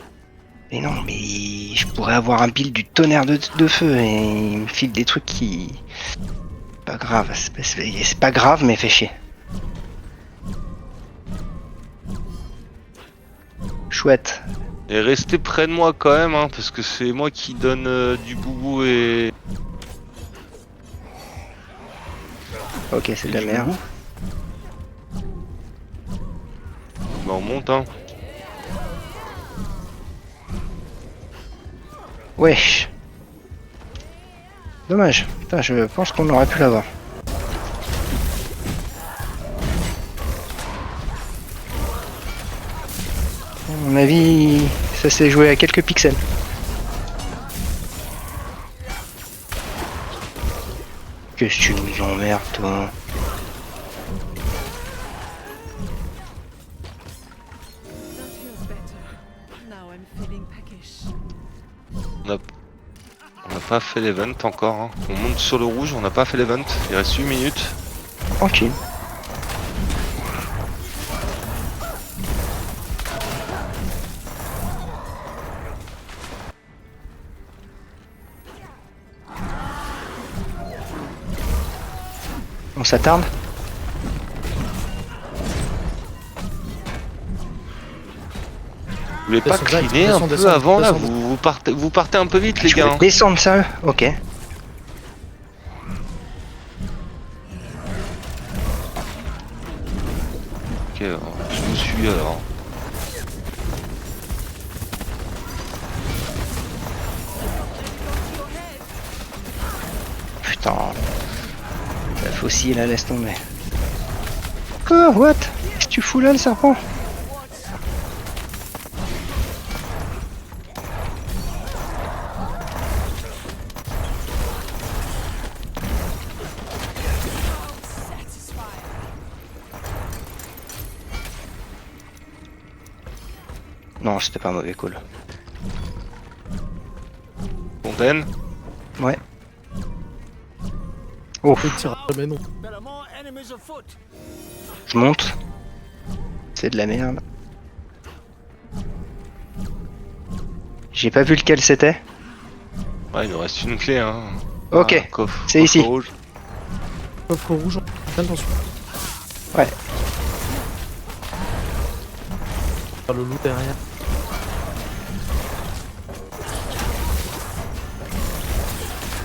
Mais non, mais je pourrais avoir un build du tonnerre de feu et il me file des trucs qui... Pas grave, c'est pas grave mais fait chier. Chouette.
Et restez près de moi quand même, hein, parce que c'est moi qui donne du boubou et...
Ok, c'est de la
du
merde.
boubou. Bah on monte, hein.
Wesh. Dommage. Putain, je pense qu'on aurait pu l'avoir. À mon avis, ça s'est joué à quelques pixels. Qu'est-ce que tu nous emmerdes, toi?
That feels better. Now I'm feeling peckish.
On n'a pas fait l'event encore, hein. On monte sur le rouge, on n'a pas fait l'event. Il reste 8 minutes.
Tranquille. On s'attarde?
Vous voulez pas
Descends direct,
cliner un
descends,
peu
descends,
avant là?
descends.
Vous partez un peu vite les
Je
gars,
vais
hein.
descendre ça? Ok.
Ok, je vous suis alors.
Putain. La faucille là, laisse tomber. Quoi? What? Qu'est-ce que tu fous là, le serpent? Non, c'était pas un mauvais call.
Fontaine.
Ouais. Oh,
Je tire jamais non.
There are more enemies afoot.
je monte. C'est de la merde. J'ai pas vu lequel c'était.
Ouais, il nous reste une clé, hein.
Ok,
Ah, coffre,
c'est
coffre
ici.
rouge.
Coffre rouge, attention.
Ouais.
Faire le loup derrière.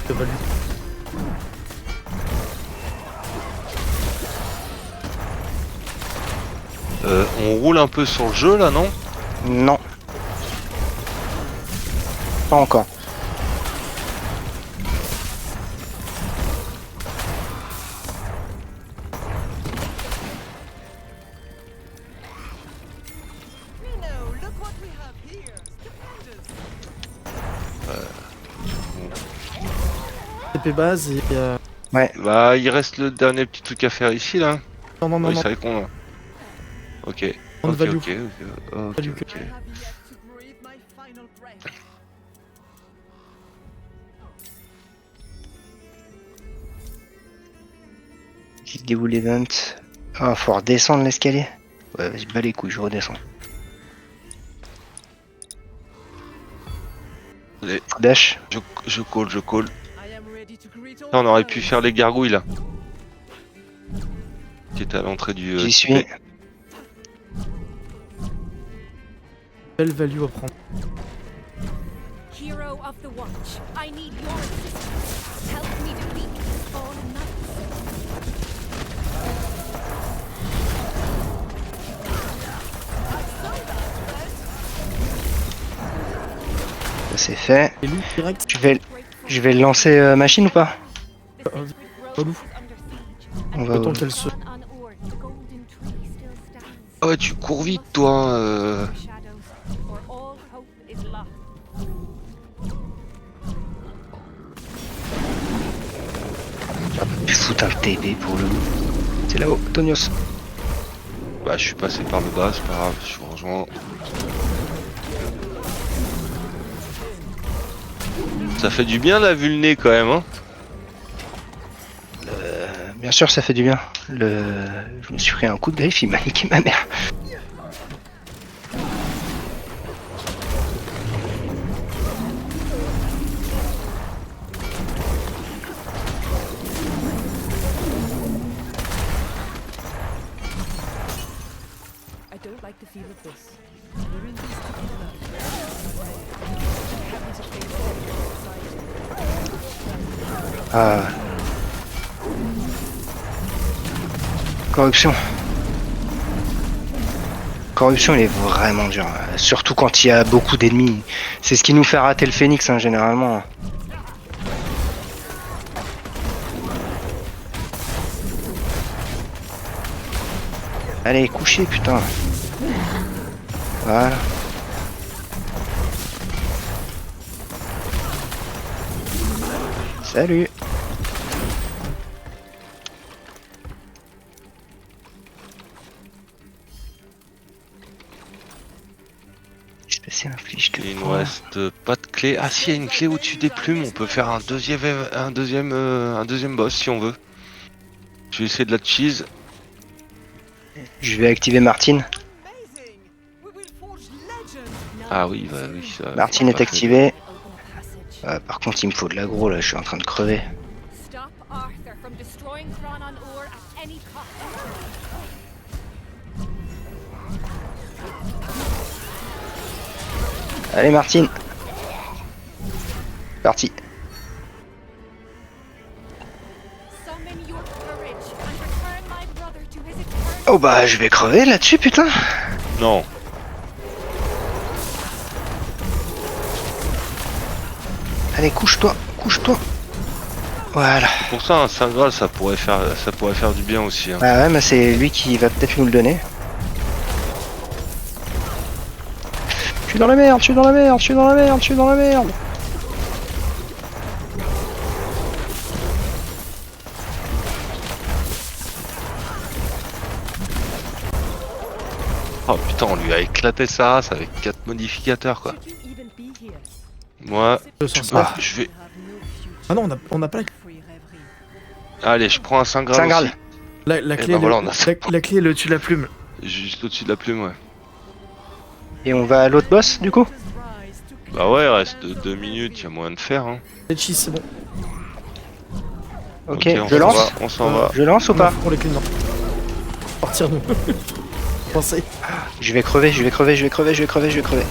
Ça va lui.
On roule un peu sur le jeu là, non?
Non. Pas encore.
No, look what we have here. Stupendous.
TP base et.
Bah, il reste le dernier petit truc à faire ici là.
Non, non, non,
Oui,
non.
c'est vrai qu'on a. Ok.
On
Ok,
value.
ok, ok,
Value.
ok.
I have yet to breathe my final breath.
Il est où l'event? Ah, faut redescendre l'escalier. Ouais, vas-y, bats les couilles, je redescends.
Allez,
Dash.
je call, je call.
I am ready to greet all
Là, on aurait pu
foes.
faire les gargouilles là. Qui était à l'entrée du.
J'y suis.
Belle value à prendre.
Hero of the Watch, I need your assistance. Help me defeat these fallen knights.
Ça c'est fait.
Et loup direct.
Je vais lancer machine ou pas?
Relou.
On va
Le temps
où?
qu'elle se.
Ah ouais, tu cours vite toi.
Tu foutre un TP pour le loup. C'est là-haut, Tonios.
Bah, je suis passé par le bas, c'est pas grave, je vous rejoins. Ça fait du bien la vulnée quand même, hein.
Bien sûr, ça fait du bien. Je me suis pris un coup de griffe, il m'a niqué ma mère.
I don't like the feel of this. We're in this together. Having to face it outside.
Ah. Corruption. Corruption, il est vraiment dur. Surtout quand il y a beaucoup d'ennemis. C'est ce qui nous fait rater le phénix, hein, généralement. Allez, couchez, putain. Voilà. Salut. Spécial inflige de
Il nous
points.
reste pas de clé. Ah si, il y a une clé au-dessus des plumes, on peut faire un deuxième boss si on veut. Je vais essayer de la cheese.
Je vais activer Martine.
Amazing! We will forge legend!
Ah oui, bah oui. Ça,
Martine
on
est
va faire.
activée.
Open passage.
Par contre, il me faut de l'aggro là, je suis en train de crever.
Stop Arthur from destroying Thrawn on Ur at any cost.
Allez, Martine. Parti.
Summon your courage and return my brother to his eternal.
Oh bah, je vais crever là-dessus, putain.
Non.
Allez, couche-toi, couche-toi. Voilà.
Pour ça, un Saint Graal, ça pourrait faire du bien aussi. Hein.
Ah ouais, mais c'est lui qui va peut-être nous le donner. Je suis dans la merde, je suis dans la merde, je suis dans la merde, je suis dans la merde.
Oh putain, on lui a éclaté sa race avec 4 modificateurs quoi.
Should you even be here?
Moi,
207.
bah, je vais.
You have no future.
Ah non, on n'a pas
Free rêverie.
Allez, je prends un Saint Graal.
Saint Graal.
aussi.
la clé.
ben voilà, on a ça.
La clé est le dessus de la plume.
Juste au-dessus de la plume, ouais.
Et on va à l'autre boss, du coup.
Rise to
Bah ouais, il reste 2 minutes, il y a moyen de faire. Hein.
Les cheese, c'est bon.
Ok,
on
je
s'en
lance.
va, on s'en va.
Je lance ou pas?
Pour les clés, non. Partir nous. Pensez.
Je vais crever, je vais crever, je vais crever, je vais crever, je vais crever.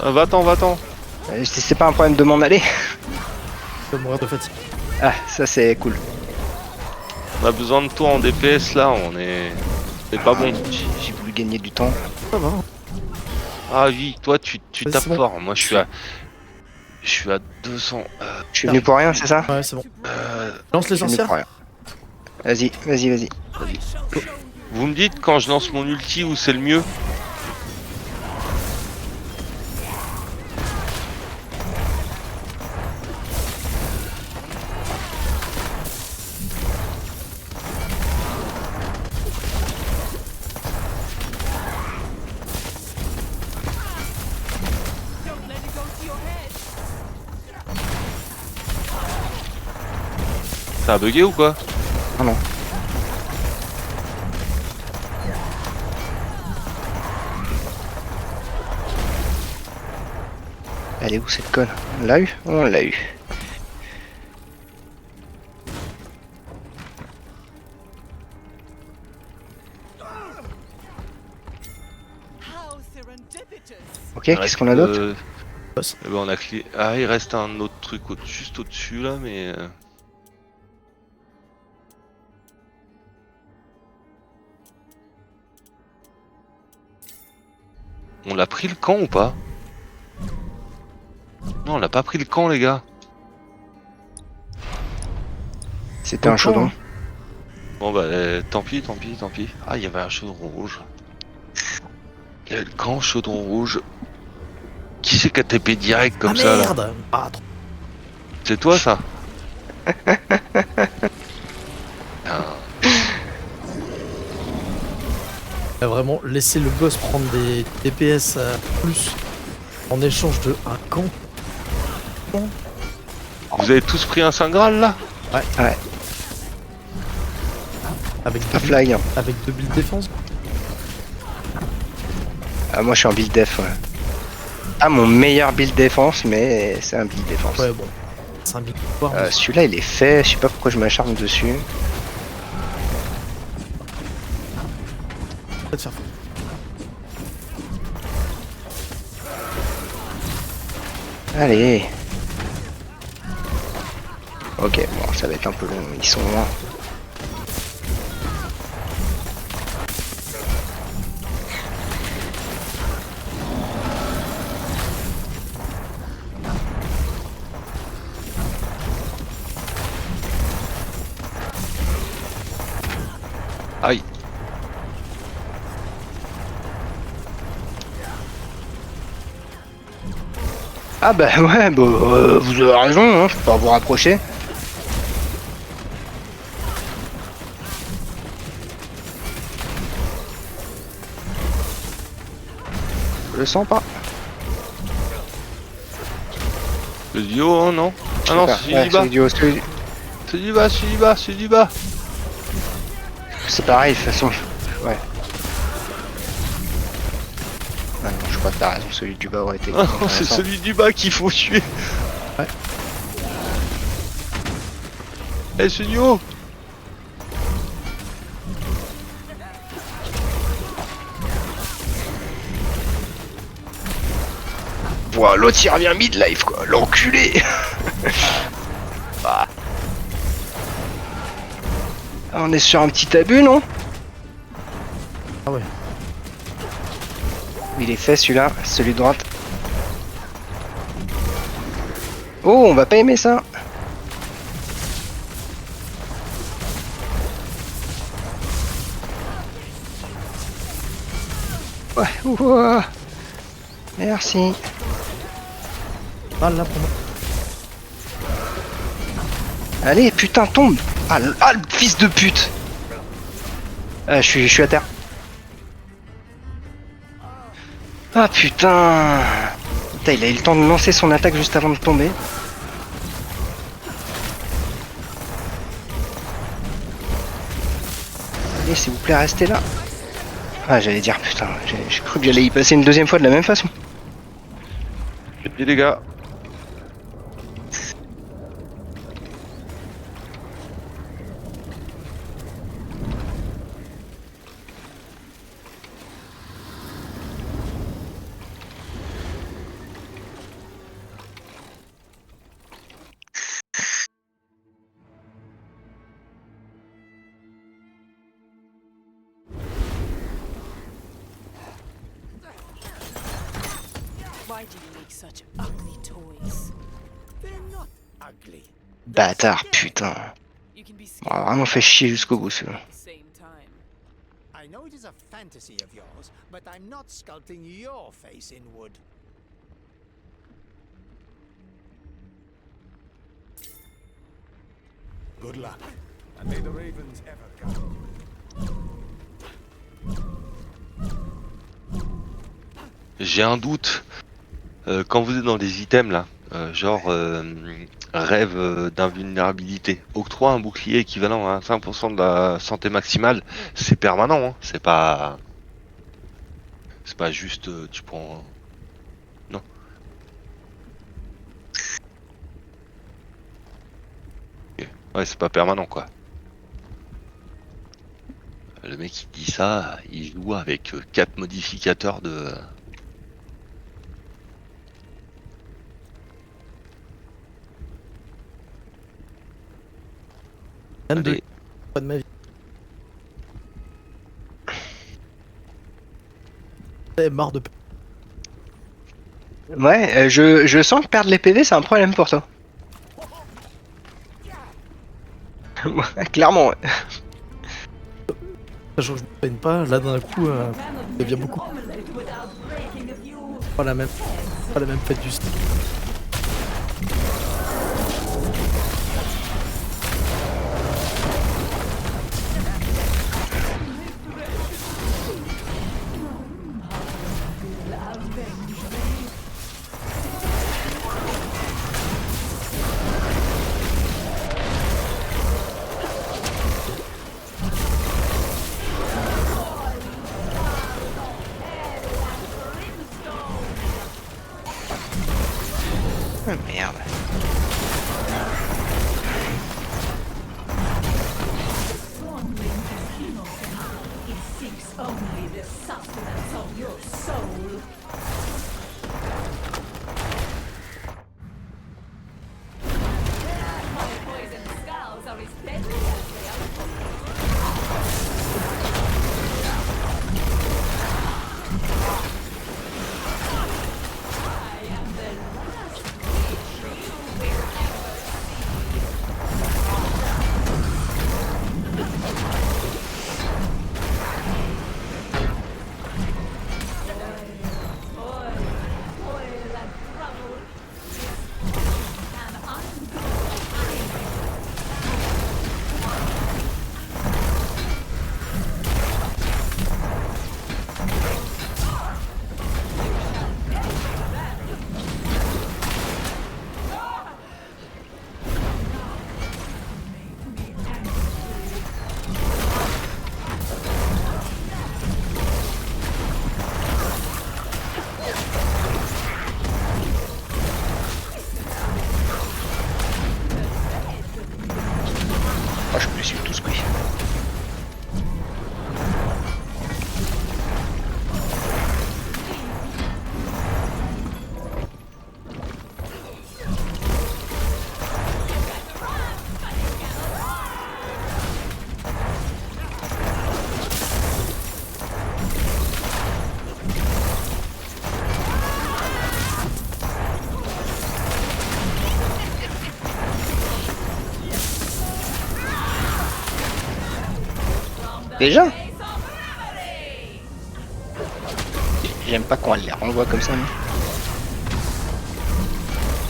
Ah, va-t'en, va-t'en.
C'est pas un problème de m'en aller.
Je vais mourir de fatigue.
Ah, ça c'est cool.
On a besoin de toi en DPS là, c'est pas bon.
J'ai voulu gagner du temps.
Ça va.
Ah oui, toi tu
Vas-y,
tapes
c'est bon.
fort, moi je suis à 200.
Je suis venu pour rien, c'est ça?
Ouais, c'est bon.
Euh,
Lance les
Je suis venu
sorcières.
pour rien. Vas-y, vas-y, vas-y.
vous me dites quand je lance mon ulti où c'est le mieux?
Don't let it go to your head!
Ça a bugué ou quoi?
Non, non. Elle est où cette conne? On l'a eu? On l'a eu.
How serendipitous!
Ok,
Il
qu'est-ce
reste,
qu'on a d'autre?
Boss.
Eh ben, on a clé. Ah, il reste un autre truc juste au-dessus là, mais. On l'a pris le camp ou pas? Non, on l'a pas pris le camp, les gars.
C'était un chaudron.
Bon bah, tant pis, tant pis, tant pis. Ah, il y avait un chaudron rouge. Il y avait le camp chaudron rouge. Qui c'est qui a TP direct comme
Ah
ça là?
merde. Ah, trop.
C'est toi ça?
Vraiment, laisser le boss prendre des DPS plus en échange de un camp.
Vous avez tous pris un Saint Graal là?
Ouais,
Avec
pas
deux,
flag. Hein.
avec 2 builds défense.
Ah, moi je suis en build def, ouais. Ah, mon meilleur build défense, mais c'est un build défense.
Ouais, bon. C'est un build pouvoir.
Celui-là il est fait, je sais pas pourquoi je m'acharne dessus.
Peut-être faire.
Allez. Ok, bon, ça va être un peu long, ils sont loin.
Aïe.
Ah bah ouais, bah, vous avez raison, hein, je peux pas vous rapprocher. Je le sens pas.
Le duo, hein, non? Ah non,
Super.
c'est celui
Ouais,
du bas.
c'est du haut,
C'est du bas, c'est du bas, c'est du bas.
c'est pareil de toute façon. Ouais. Ah non, je crois que t'as raison, celui du bas aurait été.
Ah non, c'est
intéressant.
celui du bas qu'il faut tuer.
Ouais.
Eh, c'est du haut.
Ouah, l'autre il revient mid-life quoi, l'enculé. Ah. Ah, on est sur un petit abus non?
Ah ouais.
Il est fait celui-là, celui de droite. Oh, on va pas aimer ça. Ouais, ouah. Merci.
Ah là pour moi.
Allez, putain, tombe. Ah, le fils de pute. Je suis à terre. Ah putain. Putain, il a eu le temps de lancer son attaque juste avant de tomber. Allez, s'il vous plaît, restez là. Ah, j'allais dire, putain, j'ai cru que j'allais y passer une deuxième fois de la même façon.
Et les gars.
Why do you make such ugly toys?
They're not ugly.
Bâtard, putain.
You can be
On m'a vraiment fait chier jusqu'au bout, celui-là.
at the same time.
I know it is a fantasy of yours, but I'm not sculpting your face in wood.
Good luck, and may the ravens ever guide you.
J'ai un doute. Quand vous êtes dans les items là, genre rêve d'invulnérabilité, octroie un bouclier équivalent à 5% de la santé maximale, c'est permanent, hein. C'est pas juste tu prends. Non. Ok. Ouais, c'est pas permanent quoi. Le mec qui dit ça, il joue avec 4 modificateurs de.
22.
Allez.
Pas de ma vie. T'es marre de.
Ouais, je sens que perdre les PV c'est un problème pour toi. Ouais, clairement, ouais.
Sachant que je me peine pas, là d'un coup, il devient beaucoup. Pas la même fête du style.
Oh, je me suis tous pris. Déjà? J'aime pas quand elle les renvoie comme ça. Mais...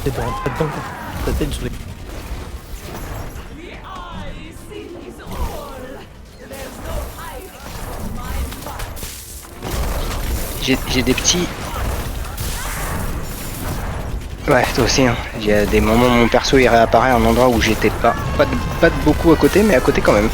Et de rentrer dedans, quoi. Ta tête sur les...
J'ai des petits... Ouais, toi aussi, hein. Il y a des moments où mon perso il réapparaît à un endroit où j'étais pas de beaucoup à côté, mais à côté quand même.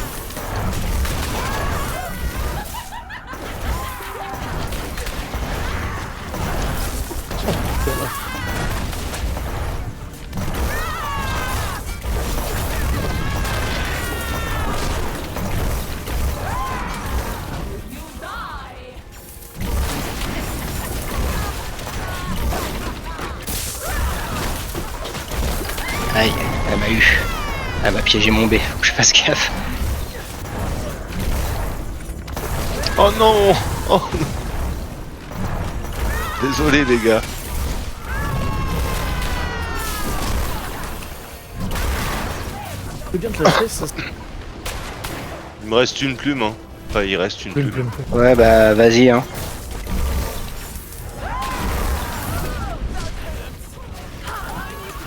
Aïe, elle m'a eu. Elle m'a piégé mon B, faut que je fasse gaffe.
Oh non. Oh non. Désolé les gars.
C'est bien de lâcher, ça.
Il me reste une plume, hein. Enfin, il reste une plume.
Ouais bah vas-y hein.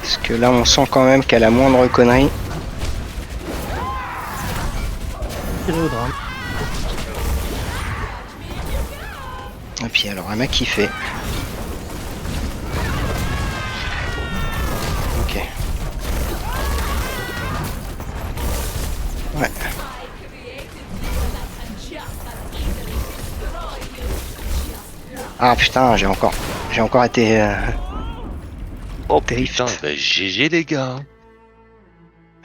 Parce que là on sent quand même qu'à la moindre connerie.
Tiré au drame.
Et puis alors elle m'a kiffé. Ok. Ouais. Ah putain, j'ai encore été
Oh
terrifié.
putain, bah, GG les gars.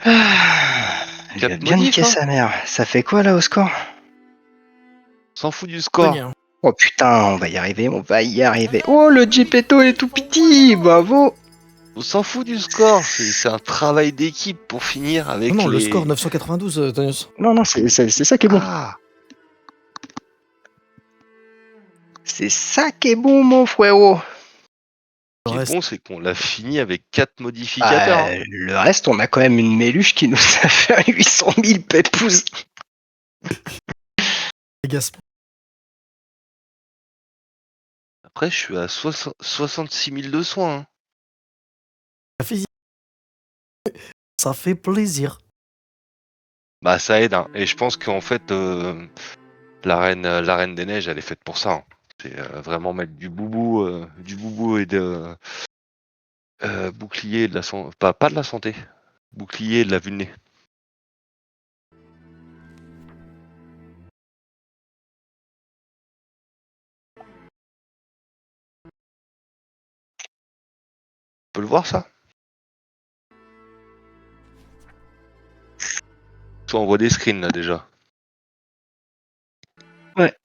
J'ai
Cap
bien
modif,
niqué
hein.
sa mère. Ça fait quoi là au score?
On s'en fout du score.
Soigné, hein.
Oh putain, on va y arriver, on va y arriver. Oh le Geppetto est tout petit, bravo.
On s'en fout du score. C'est un travail d'équipe pour finir avec
Non, non,
les...
le score 992, Tonius.
Non, non, c'est ça qui est bon.
Ah,
C'est ça qui est bon, mon frérot.
ce qui
Le
est
reste,
bon, c'est qu'on l'a fini avec 4 modificateurs. Hein.
Le reste, on a quand même une méluche qui nous a fait 800 000 pépouses.
les gars,
Après, je suis à 66 000 de soins. Hein.
ça fait... ça fait plaisir.
Bah, ça aide. Hein. Et je pense qu'en fait, la reine des neiges, elle est faite pour ça. Hein. C'est vraiment mettre du boubou et de bouclier et de la santé. Pas de la santé. Bouclier et de la vulné. On peut le voir ça? Soit on voit des screens là déjà.
Ouais.